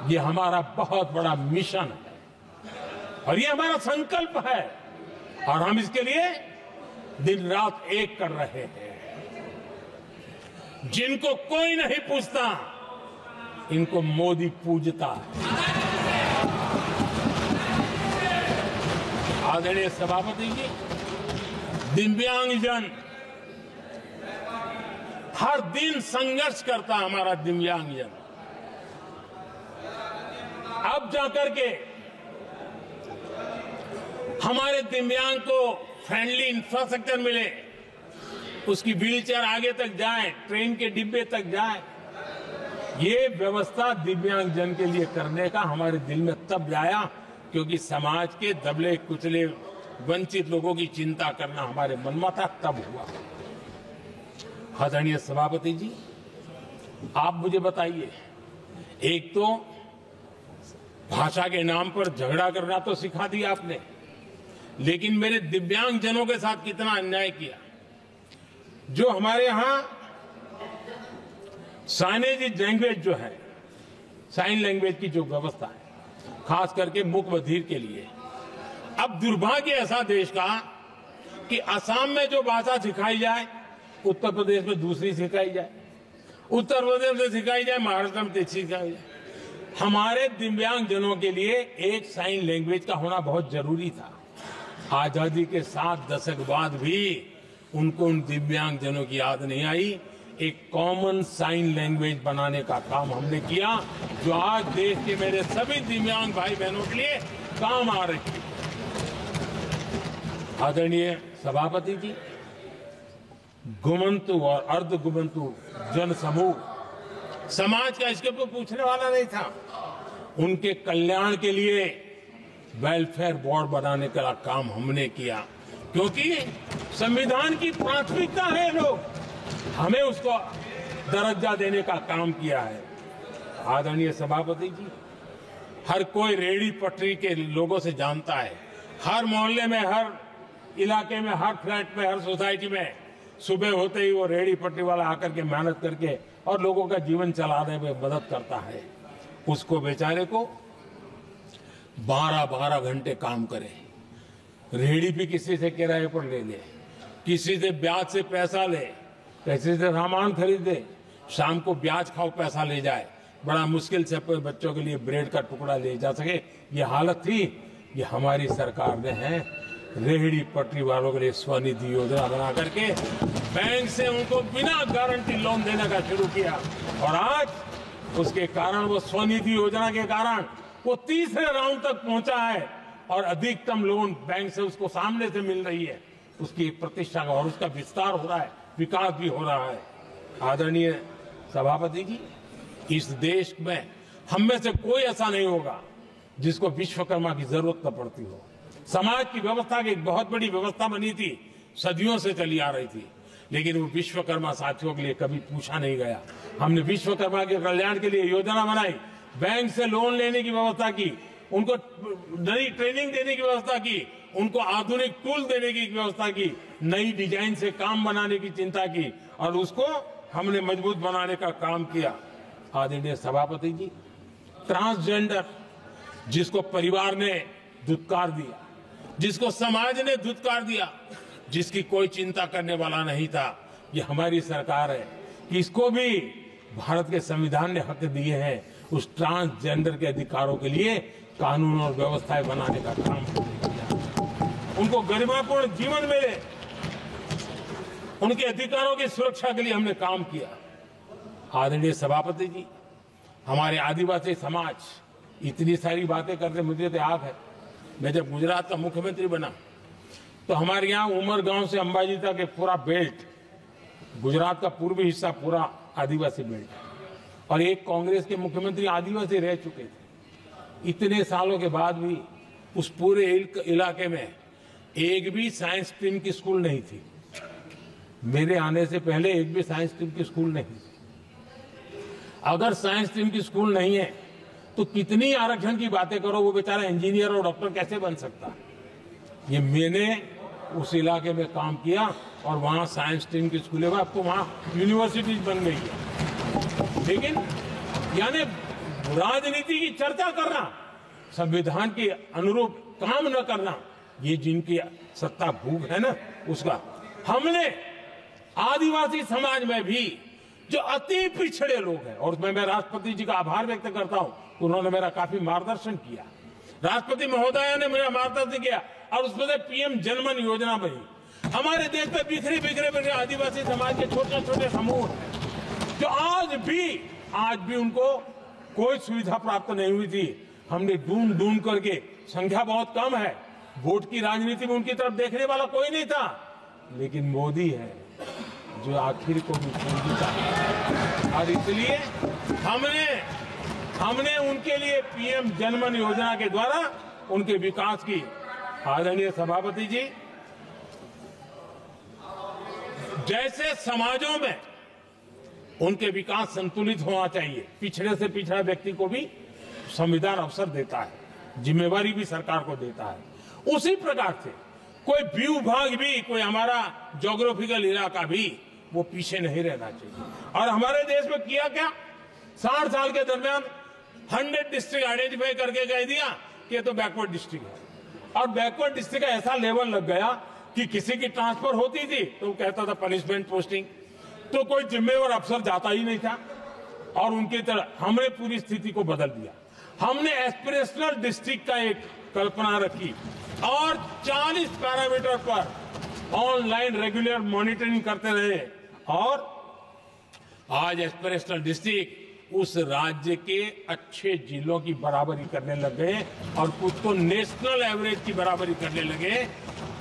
ये हमारा बहुत बड़ा मिशन है और ये हमारा संकल्प है, और हम इसके लिए दिन रात एक कर रहे हैं। जिनको कोई नहीं पूछता, इनको मोदी पूजता है। आदरणीय सभापति जी, दिव्यांगजन हर दिन संघर्ष करता हमारा दिव्यांगजन। अब जाकर के हमारे दिव्यांग को फ्रेंडली इंफ्रास्ट्रक्चर मिले, उसकी व्हीलचेयर आगे तक जाए, ट्रेन के डिब्बे तक जाए। ये व्यवस्था दिव्यांगजन के लिए करने का हमारे दिल में तब आया क्योंकि समाज के दबले कुचले वंचित लोगों की चिंता करना हमारे मन में था, तब हुआ। आदरणीय सभापति जी, आप मुझे बताइए, एक तो भाषा के नाम पर झगड़ा करना तो सिखा दिया आपने, लेकिन मेरे दिव्यांगजनों के साथ कितना अन्याय किया। जो हमारे यहां साइनेज लैंग्वेज जो है, साइन लैंग्वेज की जो व्यवस्था है, खास करके मूक बधिर के लिए, अब दुर्भाग्य ऐसा देश का कि असम में जो भाषा सिखाई जाए उत्तर प्रदेश में दूसरी सिखाई जाए, उत्तर प्रदेश में सिखाई जाए महाराष्ट्र में तीसरी सिखाई जाए। हमारे दिव्यांग जनों के लिए एक साइन लैंग्वेज का होना बहुत जरूरी था। आजादी के 7 दशक बाद भी उनको उन दिव्यांग जनों की याद नहीं आई। एक कॉमन साइन लैंग्वेज बनाने का काम हमने किया, जो आज देश के मेरे सभी दिव्यांग भाई बहनों के लिए काम आ रही है। आदरणीय सभापति जी, गुमंतु और अर्ध गुमंतु जन समूह समाज का इसके ऊपर पूछने वाला नहीं था। उनके कल्याण के लिए वेलफेयर बोर्ड बनाने का काम हमने किया, क्योंकि संविधान की प्राथमिकता है लोग, हमें उसको दर्जा देने का काम किया है। आदरणीय सभापति जी, हर कोई रेहड़ी पटरी के लोगों से जानता है, हर मोहल्ले में, हर इलाके में, हर फ्लैट में, हर सोसाइटी में सुबह होते ही वो रेहड़ी पटरी वाला आकर के मेहनत करके और लोगों का जीवन चलाने में मदद करता है। उसको बेचारे को 12-12 घंटे काम करे, रेहड़ी भी किसी से किराए पर ले ले, किसी से ब्याज से पैसा ले, किसी से सामान खरीदे, शाम को ब्याज खाओ पैसा ले जाए, बड़ा मुश्किल से अपने बच्चों के लिए ब्रेड का टुकड़ा ले जा सके। ये हालत थी। ये हमारी सरकार ने है रेहड़ी पटरी वालों के लिए स्वनिधि योजना बना करके बैंक से उनको बिना गारंटी लोन देने का शुरू किया, और आज उसके कारण, वो स्वनिधि योजना के कारण वो तीसरे राउंड तक पहुंचा है और अधिकतम लोन बैंक से उसको सामने से मिल रही है। उसकी प्रतिष्ठा का और उसका विस्तार हो रहा है, विकास भी हो रहा है। आदरणीय सभापति जी, इस देश में हम में से कोई ऐसा नहीं होगा जिसको विश्वकर्मा की जरूरत न पड़ती हो। समाज की व्यवस्था की एक बहुत बड़ी व्यवस्था बनी थी, सदियों से चली आ रही थी, लेकिन वो विश्वकर्मा साथियों के लिए कभी पूछा नहीं गया। हमने विश्वकर्मा के कल्याण के लिए योजना बनाई, बैंक से लोन लेने की व्यवस्था की, उनको नई ट्रेनिंग देने की व्यवस्था की, उनको आधुनिक टूल देने की व्यवस्था की, नई डिजाइन से काम बनाने की चिंता की, और उसको हमने मजबूत बनाने का काम किया। आदरणीय सभापति जी, ट्रांसजेंडर, जिसको परिवार ने धुतकार दिया, जिसको समाज ने धुतकार दिया, जिसकी कोई चिंता करने वाला नहीं था, ये हमारी सरकार है कि इसको भी भारत के संविधान ने हक दिए हैं। उस ट्रांसजेंडर के अधिकारों के लिए कानून और व्यवस्थाएं बनाने का काम हमने किया। उनको गरिमापूर्ण जीवन मिले, उनके अधिकारों की सुरक्षा के लिए हमने काम किया। आदरणीय सभापति जी, हमारे आदिवासी समाज इतनी सारी बातें करते, मुझे तो याद है मैं जब गुजरात का मुख्यमंत्री बना तो हमारे यहाँ उमरगांव से अंबाजी तक एक पूरा बेल्ट, गुजरात का पूर्वी हिस्सा पूरा आदिवासी बेल्ट, और एक कांग्रेस के मुख्यमंत्री आदिवासी रह चुके थे। इतने सालों के बाद भी उस पूरे इलाके में एक भी साइंस स्ट्रीम की स्कूल नहीं थी। मेरे आने से पहले एक भी साइंस स्ट्रीम की स्कूल नहीं थी। अगर साइंस स्ट्रीम की स्कूल नहीं है तो कितनी आरक्षण की बातें करो, वो बेचारा इंजीनियर और डॉक्टर कैसे बन सकता है। ये मैंने उस इलाके में काम किया और वहां साइंस स्ट्रीम की स्कूलें, आपको वहां यूनिवर्सिटीज बन गई है। लेकिन यानी राजनीति की चर्चा करना, संविधान के अनुरूप काम न करना, ये जिनकी सत्ता भूख है ना, उसका हमने आदिवासी समाज में भी जो अति पिछड़े लोग हैं, और मैं राष्ट्रपति जी का आभार व्यक्त करता हूं, उन्होंने मेरा काफी मार्गदर्शन किया। राष्ट्रपति महोदया ने मेरा मार्गदर्शन किया और उसमें से पीएम जनमन योजना बनी। हमारे देश में बिखरे बिखरे आदिवासी समाज के छोटे छोटे समूह हैं जो आज भी उनको कोई सुविधा प्राप्त नहीं हुई थी। हमने ढूंढ ढूंढ करके, संख्या बहुत कम है, वोट की राजनीति में उनकी तरफ देखने वाला कोई नहीं था, लेकिन मोदी है जो आखिर को भी पूंजीता है। और इसलिए हमने उनके लिए पीएम जनमन योजना के द्वारा उनके विकास की। आदरणीय सभापति जी, जैसे समाजों में उनके विकास संतुलित होना चाहिए, पिछड़े से पिछड़ा व्यक्ति को भी संविधान अवसर देता है, जिम्मेवारी भी सरकार को देता है, उसी प्रकार से कोई भी विभाग भी, कोई हमारा ज्योग्राफिकल इलाका भी वो पीछे नहीं रहना चाहिए। और हमारे देश में किया क्या, 60 साल के दरमियान 100 डिस्ट्रिक्ट आइडेंटिफाई करके कह दिया कि ये तो बैकवर्ड डिस्ट्रिक्ट है। और बैकवर्ड डिस्ट्रिक्ट का ऐसा लेवल लग गया कि किसी की ट्रांसफर होती थी तो वो कहता था पनिशमेंट पोस्टिंग, तो कोई जिम्मेवार अफसर जाता ही नहीं था। और उनकी तरह हमने पूरी स्थिति को बदल दिया। हमने एस्पिरेशनल डिस्ट्रिक्ट का एक कल्पना रखी और 40 पैरामीटर पर ऑनलाइन रेगुलर मॉनिटरिंग करते रहे। और आज एस्पिरेशनल डिस्ट्रिक्ट उस राज्य के अच्छे जिलों की बराबरी करने लग गए और कुछ तो नेशनल एवरेज की बराबरी करने लगे।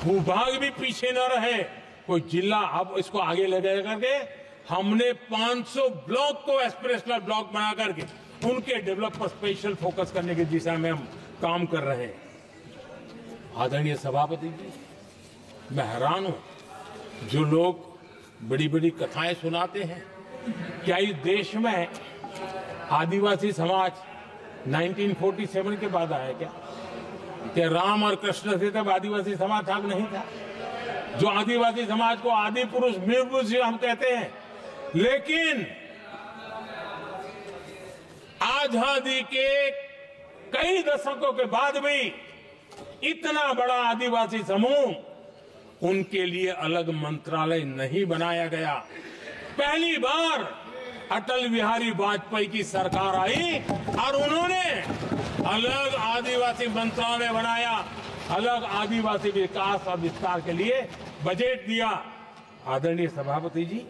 भूभाग भी पीछे न रहे, कोई जिला अब इसको आगे ले गए करके हमने 500 ब्लॉक को एस्पिरेशनल ब्लॉक बना करके उनके डेवलप पर स्पेशल फोकस करने की दिशा में हम काम कर रहे हैं। आदरणीय सभापति जी, मैं हैरान हूं जो लोग बड़ी बड़ी कथाएं सुनाते हैं। क्या इस देश में आदिवासी समाज 1947 के बाद आया क्या? क्या राम और कृष्ण से तब आदिवासी समाज भाग नहीं था? जो आदिवासी समाज को आदि पुरुष वीर पुरुष हम कहते हैं, लेकिन आजादी के कई दशकों के बाद भी इतना बड़ा आदिवासी समूह, उनके लिए अलग मंत्रालय नहीं बनाया गया। पहली बार अटल बिहारी वाजपेयी की सरकार आई और उन्होंने अलग आदिवासी मंत्रालय बनाया, अलग आदिवासी विकास और विस्तार के लिए बजट दिया। आदरणीय सभापति जी,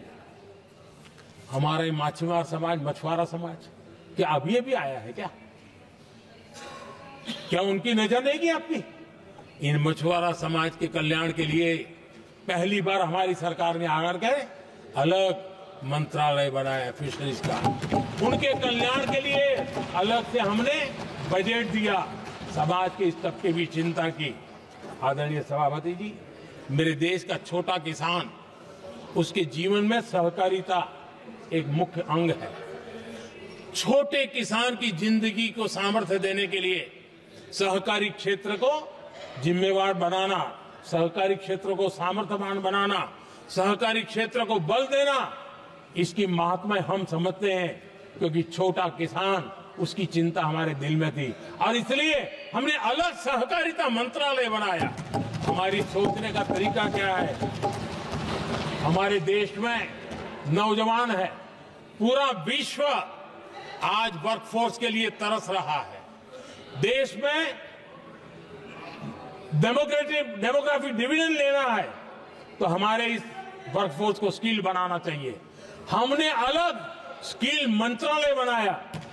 हमारे माछीमार समाज, मछुआरा समाज क्या अभी अभी आया है क्या? क्या उनकी नजर नहीं की आपकी? इन मछुआरा समाज के कल्याण के लिए पहली बार हमारी सरकार ने आकर के अलग मंत्रालय बनाया फिशरीज का। उनके कल्याण के लिए अलग से हमने बजट दिया, समाज के इस तबके की चिंता की। आदरणीय सभापति जी, मेरे देश का छोटा किसान, उसके जीवन में सहकारिता एक मुख्य अंग है। छोटे किसान की जिंदगी को सामर्थ्य देने के लिए सहकारी क्षेत्र को जिम्मेवार बनाना, सहकारी क्षेत्र को सामर्थ्यवान बनाना, सहकारी क्षेत्र को बल देना, इसकी महात्मा हम समझते हैं, क्योंकि छोटा किसान, उसकी चिंता हमारे दिल में थी और इसलिए हमने अलग सहकारिता मंत्रालय बनाया। हमारी सोचने का तरीका क्या है? हमारे देश में नौजवान है, पूरा विश्व आज वर्कफोर्स के लिए तरस रहा है। देश में डेमोग्राफिक डिवीजन लेना है तो हमारे इस वर्कफोर्स को स्किल बनाना चाहिए। हमने अलग स्किल मंत्रालय बनाया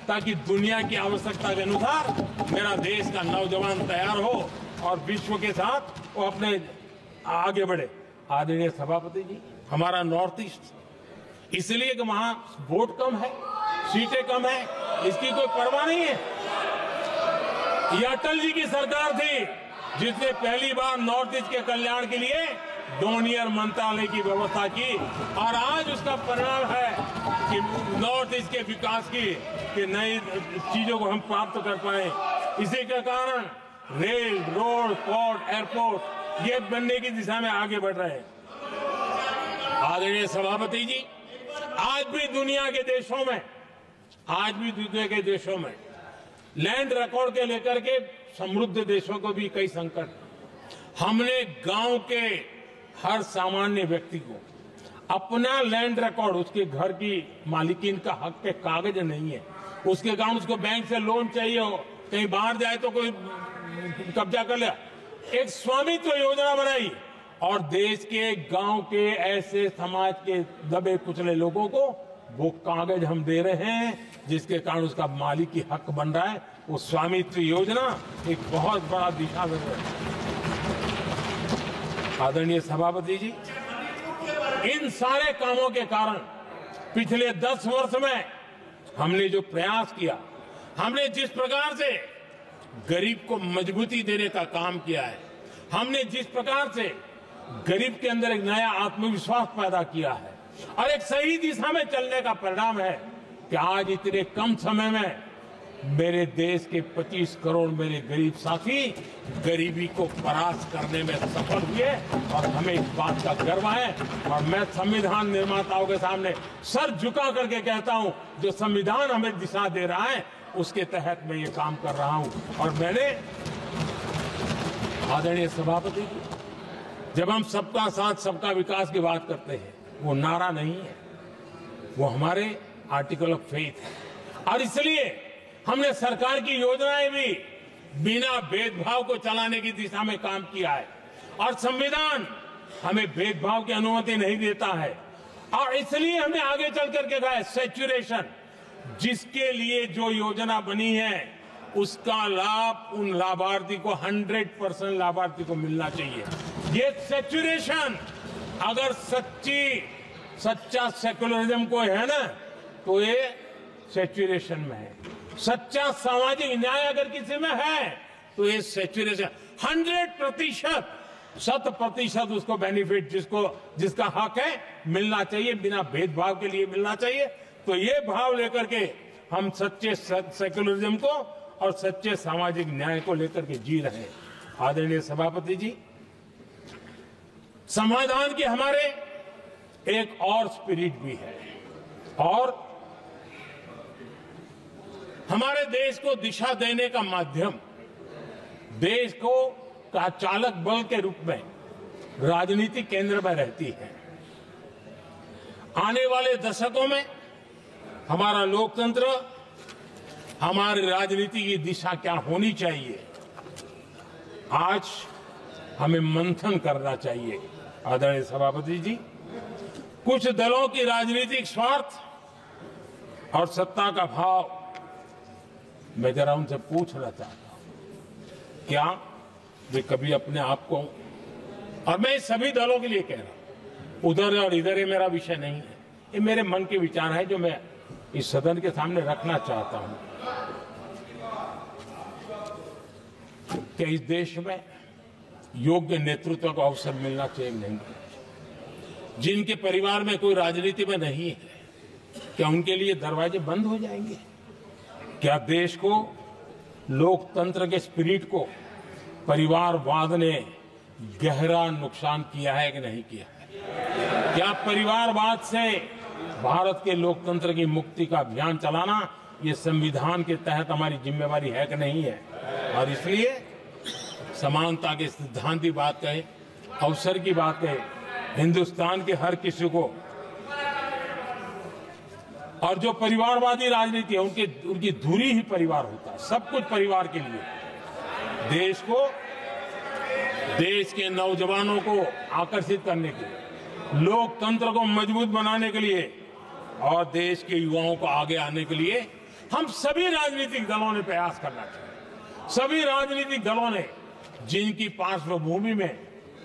ताकि दुनिया की आवश्यकता के अनुसार मेरा देश का नौजवान तैयार हो और विश्व के साथ वो अपने आगे बढ़े। आदरणीय सभापति जी, हमारा नॉर्थ ईस्ट इसलिए कि वहां वोट कम है, सीटें कम है, इसकी कोई परवाह नहीं है। ये अटल जी की सरकार थी जिसने पहली बार नॉर्थ ईस्ट के कल्याण के लिए डोनियर मंत्रालय की व्यवस्था की और आज उसका परिणाम है कि नॉर्थ ईस्ट के विकास की कि नई चीजों को हम प्राप्त कर पाए। इसी के कारण रेल, रोड, पोर्ट, एयरपोर्ट ये बनने की दिशा में आगे बढ़ रहे हैं। आदरणीय सभापति जी, आज भी दुनिया के देशों में लैंड रिकॉर्ड के लेकर के समृद्ध देशों को भी कई संकट। हमने गांव के हर सामान्य व्यक्ति को अपना लैंड रिकॉर्ड, उसके घर की मालिकीन का हक के कागज नहीं है, उसके गांव उसको बैंक से लोन चाहिए हो, कहीं बाहर जाए तो कोई कब्जा कर लिया, एक स्वामित्व योजना बनाई और देश के गांव के ऐसे समाज के दबे कुचले लोगों को वो कागज हम दे रहे हैं जिसके कारण उसका मालिकी हक बन रहा है। वो स्वामित्व योजना एक बहुत बड़ा दिशा दे रही है। आदरणीय सभापति जी, इन सारे कामों के कारण पिछले 10 वर्ष में हमने जो प्रयास किया, हमने जिस प्रकार से गरीब को मजबूती देने का काम किया है, हमने जिस प्रकार से गरीब के अंदर एक नया आत्मविश्वास पैदा किया है और एक सही दिशा में चलने का परिणाम है कि आज इतने कम समय में मेरे देश के 25 करोड़ मेरे गरीब साथी गरीबी को परास्त करने में सफल हुए और हमें इस बात का गर्व है। और मैं संविधान निर्माताओं के सामने सर झुका करके कहता हूं, जो संविधान हमें दिशा दे रहा है उसके तहत मैं ये काम कर रहा हूं। और मैंने आदरणीय सभापति जी, जब हम सबका साथ सबका विकास की बात करते हैं, वो नारा नहीं है, वो हमारे आर्टिकल ऑफ फेथ है। और इसलिए हमने सरकार की योजनाएं भी बिना भेदभाव को चलाने की दिशा में काम किया है। और संविधान हमें भेदभाव की अनुमति नहीं देता है। और इसलिए हमने आगे चल करके कहा है सैचुरेशन, जिसके लिए जो योजना बनी है उसका लाभ उन लाभार्थी को 100% लाभार्थी को मिलना चाहिए। ये सैचुरेशन अगर सच्चा सेकुलरिज्म को है ना, तो ये सैचुरेशन में है। सच्चा सामाजिक न्याय अगर किसी में है तो ये सैचुरेशन 100% उसको बेनिफिट जिसका हक है मिलना चाहिए, बिना भेदभाव के लिए मिलना चाहिए। तो ये भाव लेकर के हम सच्चे सेकुलरिज्म को और सच्चे सामाजिक न्याय को लेकर के जी रहे हैं। आदरणीय सभापति जी, संविधान के हमारे एक और स्पिरिट भी है और हमारे देश को दिशा देने का माध्यम, देश को का चालक बल के रूप में राजनीति केंद्र में रहती है। आने वाले दशकों में हमारा लोकतंत्र, हमारी राजनीति की दिशा क्या होनी चाहिए, आज हमें मंथन करना चाहिए। आदरणीय सभापति जी, कुछ दलों की राजनीतिक स्वार्थ और सत्ता का भाव, मैं जरा उनसे पूछना चाहता हूं, क्या वे कभी अपने आप को, और मैं सभी दलों के लिए कह रहा हूं, उधर और इधर ये मेरा विषय नहीं है, ये मेरे मन के विचार है जो मैं इस सदन के सामने रखना चाहता हूं कि इस देश में योग्य नेतृत्व का अवसर मिलना चाहिए। नहीं, जिनके परिवार में कोई राजनीति में नहीं है, क्या उनके लिए दरवाजे बंद हो जाएंगे? क्या देश को, लोकतंत्र के स्पिरिट को परिवारवाद ने गहरा नुकसान किया है कि नहीं किया है? क्या परिवारवाद से भारत के लोकतंत्र की मुक्ति का अभियान चलाना ये संविधान के तहत हमारी जिम्मेवारी है कि नहीं है? और इसलिए समानता के सिद्धांत की बात कहें, अवसर की बात कहें, हिंदुस्तान के हर किसी को, और जो परिवारवादी राजनीति है उनकी धुरी ही परिवार होता है, सब कुछ परिवार के लिए। देश को, देश के नौजवानों को आकर्षित करने के लिए, लोकतंत्र को मजबूत बनाने के लिए और देश के युवाओं को आगे आने के लिए हम सभी राजनीतिक दलों ने प्रयास करना चाहिए। सभी राजनीतिक दलों ने, जिनकी पार्श्वभूमि में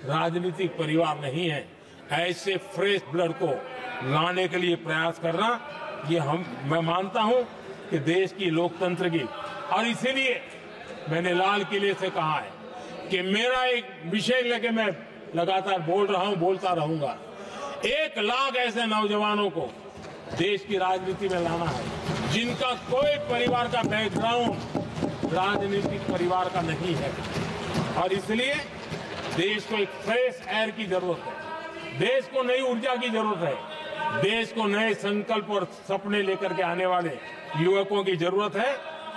राजनीतिक परिवार नहीं है, ऐसे फ्रेश ब्लड को लाने के लिए प्रयास करना, ये मैं मानता हूं कि देश की लोकतंत्र की, और इसीलिए मैंने लाल किले से कहा है कि मेरा एक विषय लेके मैं लगातार बोल रहा हूं, बोलता रहूंगा। 1 लाख ऐसे नौजवानों को देश की राजनीति में लाना है जिनका कोई परिवार का बैकग्राउंड राजनीतिक परिवार का नहीं है। और इसलिए देश को एक फ्रेश एयर की जरूरत है, देश को नई ऊर्जा की जरूरत है, देश को नए संकल्प और सपने लेकर के आने वाले युवकों की जरूरत है।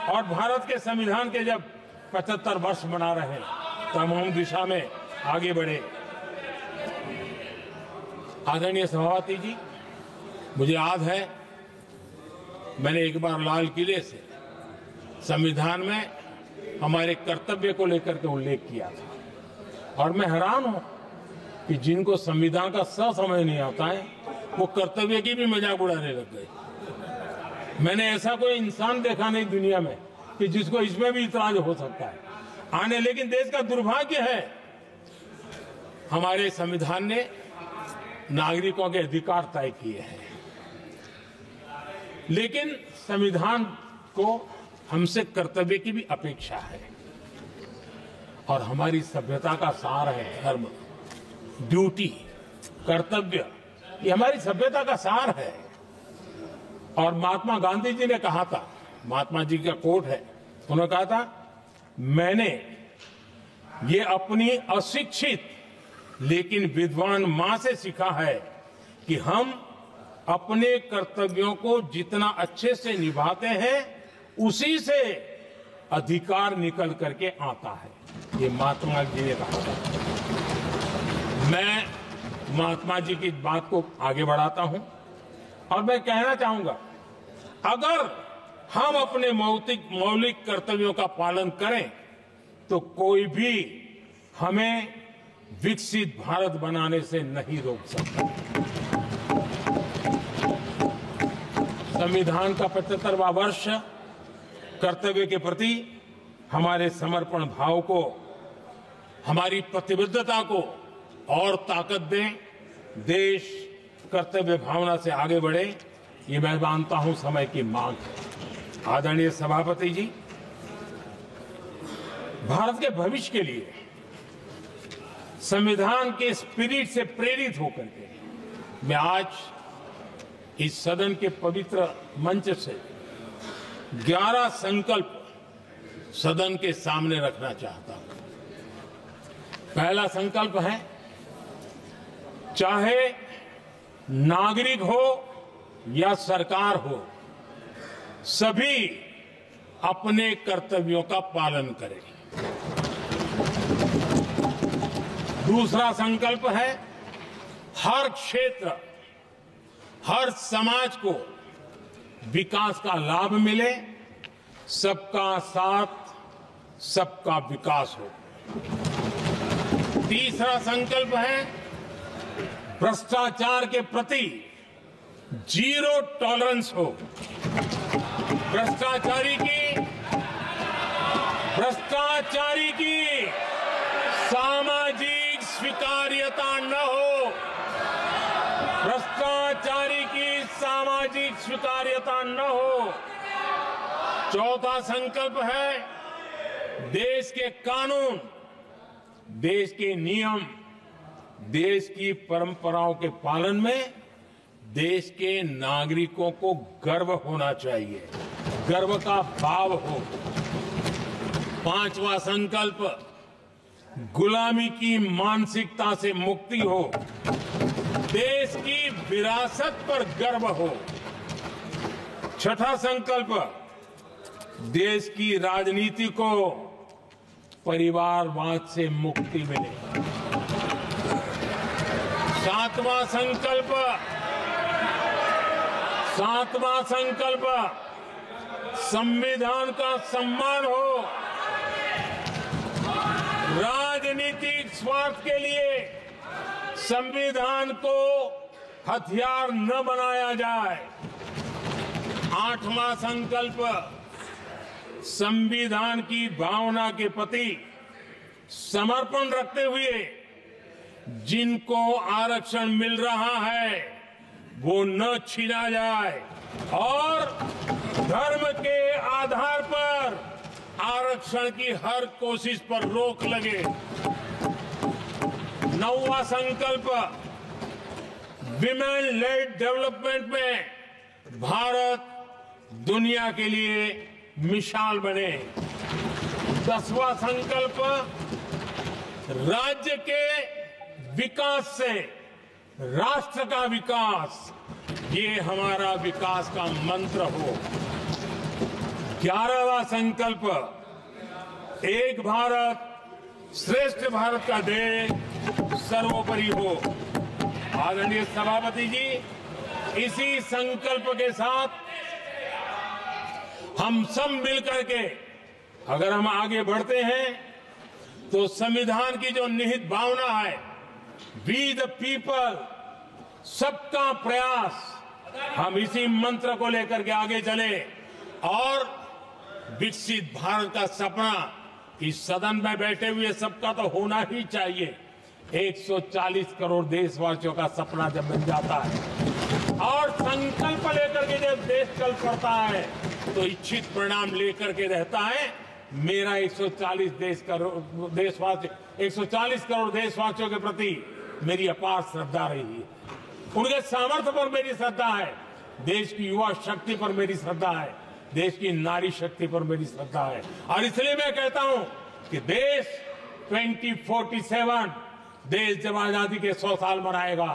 और भारत के संविधान के जब 75 वर्ष मना रहे हैं तो हम उस दिशा में आगे बढ़े। आदरणीय सभापति जी, मुझे याद है मैंने एक बार लाल किले से संविधान में हमारे कर्तव्य को लेकर के उल्लेख किया था, और मैं हैरान हूं कि जिनको संविधान का समझ नहीं आता है वो कर्तव्य की भी मजाक उड़ाने लग गए। मैंने ऐसा कोई इंसान देखा नहीं दुनिया में कि जिसको इसमें भी इतराज हो सकता है आने। लेकिन देश का दुर्भाग्य है, हमारे संविधान ने नागरिकों के अधिकार तय किए हैं, लेकिन संविधान को हमसे कर्तव्य की भी अपेक्षा है। और हमारी सभ्यता का सार है धर्म, ड्यूटी, कर्तव्य, ये हमारी सभ्यता का सार है। और महात्मा गांधी जी ने कहा था, महात्मा जी का कोट है, उन्होंने कहा था, मैंने ये अपनी अशिक्षित लेकिन विद्वान मां से सीखा है कि हम अपने कर्तव्यों को जितना अच्छे से निभाते हैं उसी से अधिकार निकल करके आता है। ये महात्मा जी ने कहा था। मैं महात्मा जी की बात को आगे बढ़ाता हूं और मैं कहना चाहूंगा, अगर हम अपने मौलिक कर्तव्यों का पालन करें तो कोई भी हमें विकसित भारत बनाने से नहीं रोक सकता। संविधान का 75वां वर्ष कर्तव्य के प्रति हमारे समर्पण भाव को, हमारी प्रतिबद्धता को और ताकत दें, देश कर्तव्य भावना से आगे बढ़े, ये मैं मानता हूं समय की मांग है। आदरणीय सभापति जी, भारत के भविष्य के लिए संविधान के स्पिरिट से प्रेरित होकर के मैं आज इस सदन के पवित्र मंच से 11 संकल्प सदन के सामने रखना चाहता हूं। पहला संकल्प है, चाहे नागरिक हो या सरकार हो, सभी अपने कर्तव्यों का पालन करें। दूसरा संकल्प है, हर क्षेत्र, हर समाज को विकास का लाभ मिले, सबका साथ, सबका विकास हो। तीसरा संकल्प है, भ्रष्टाचार के प्रति जीरो टॉलरेंस हो। भ्रष्टाचारी की सामाजिक स्वीकार्यता न हो। भ्रष्टाचारी की सामाजिक स्वीकार्यता न हो। चौथा संकल्प है, देश के कानून, देश के नियम, देश की परंपराओं के पालन में देश के नागरिकों को गर्व होना चाहिए, गर्व का भाव हो। पांचवा संकल्प, गुलामी की मानसिकता से मुक्ति हो, देश की विरासत पर गर्व हो। छठा संकल्प, देश की राजनीति को परिवारवाद से मुक्ति मिले। सातवां संकल्प, संविधान का सम्मान हो। राजनीतिक स्वार्थ के लिए संविधान को हथियार न बनाया जाए। आठवां संकल्प, संविधान की भावना के प्रति समर्पण रखते हुए जिनको आरक्षण मिल रहा है वो न छीना जाए और धर्म के आधार पर आरक्षण की हर कोशिश पर रोक लगे। नौवां संकल्प, विमेन लेड डेवलपमेंट में भारत दुनिया के लिए मिसाल बने। 10वां संकल्प, राज्य के विकास से राष्ट्र का विकास, ये हमारा विकास का मंत्र हो। 11वां संकल्प, एक भारत श्रेष्ठ भारत का ध्येय सर्वोपरि हो। आदरणीय सभापति जी, इसी संकल्प के साथ हम सब मिलकर के अगर हम आगे बढ़ते हैं तो संविधान की जो निहित भावना है, वी द पीपल, सबका प्रयास, हम इसी मंत्र को लेकर के आगे चले और विकसित भारत का सपना इस सदन में बैठे हुए सबका तो होना ही चाहिए। 140 करोड़ देशवासियों का सपना जब बन जाता है और संकल्प लेकर के जब देश चल पड़ता है तो इच्छित परिणाम लेकर के रहता है। मेरा 140 करोड़ देशवासियों के प्रति मेरी अपार श्रद्धा रही है। उनके सामर्थ्य पर मेरी श्रद्धा है, देश की युवा शक्ति पर मेरी श्रद्धा है। देश की नारी शक्ति पर मेरी श्रद्धा है। और इसलिए मैं कहता हूं कि देश 2047 देश जब आजादी के 100 साल मनाएगा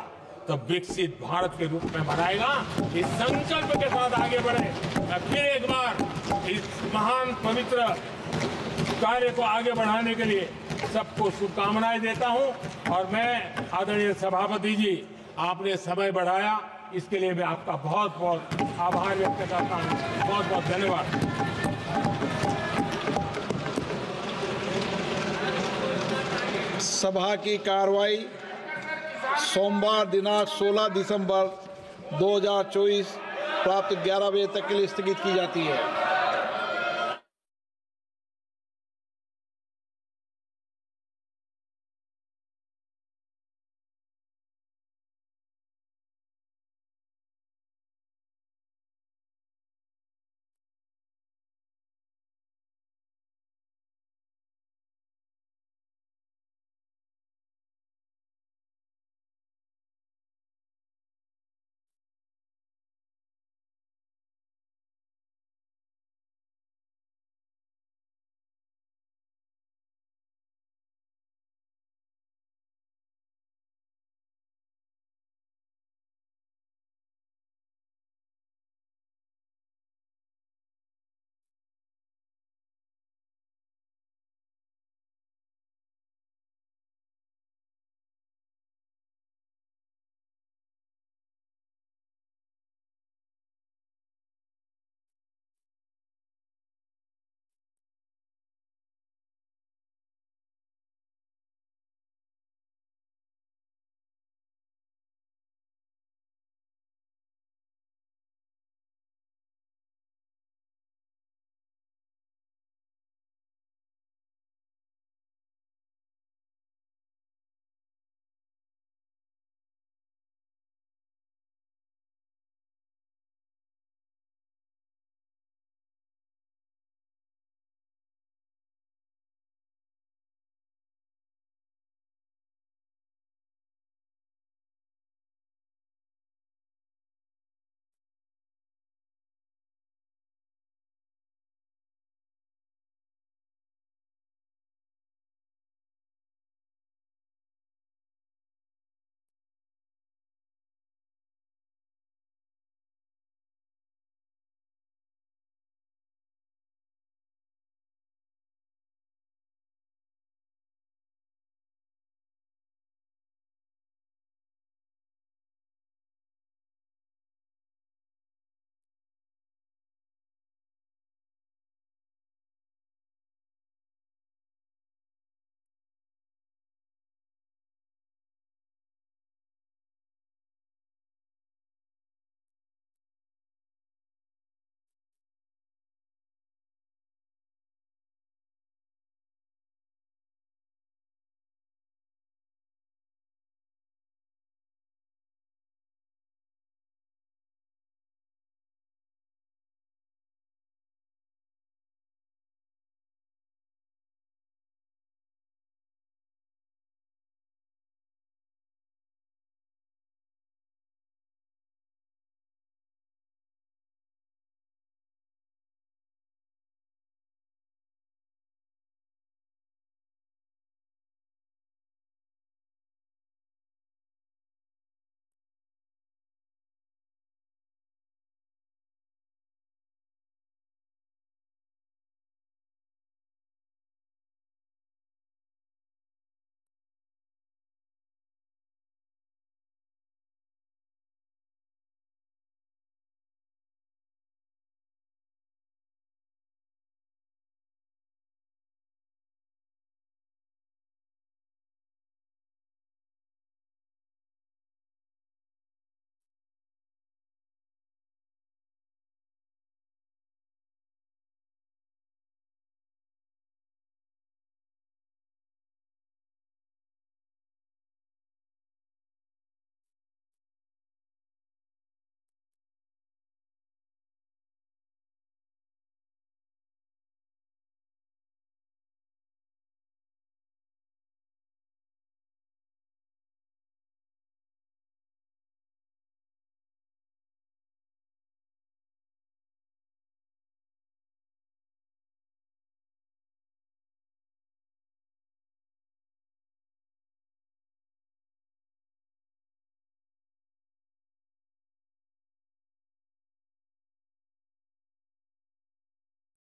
तो विकसित भारत के रूप में मनाएगा। इस संकल्प के साथ आगे बढ़े। मैं फिर एक बार इस महान पवित्र कार्य को आगे बढ़ाने के लिए सबको शुभकामनाएं देता हूं। और मैं आदरणीय सभापति जी, आपने समय बढ़ाया, इसके लिए मैं आपका बहुत बहुत आभार व्यक्त करता हूं। बहुत बहुत धन्यवाद। सभा की कार्रवाई सोमवार दिनांक 16 दिसंबर 2024 प्राप्त 11 बजे तक के लिए स्थगित की जाती है।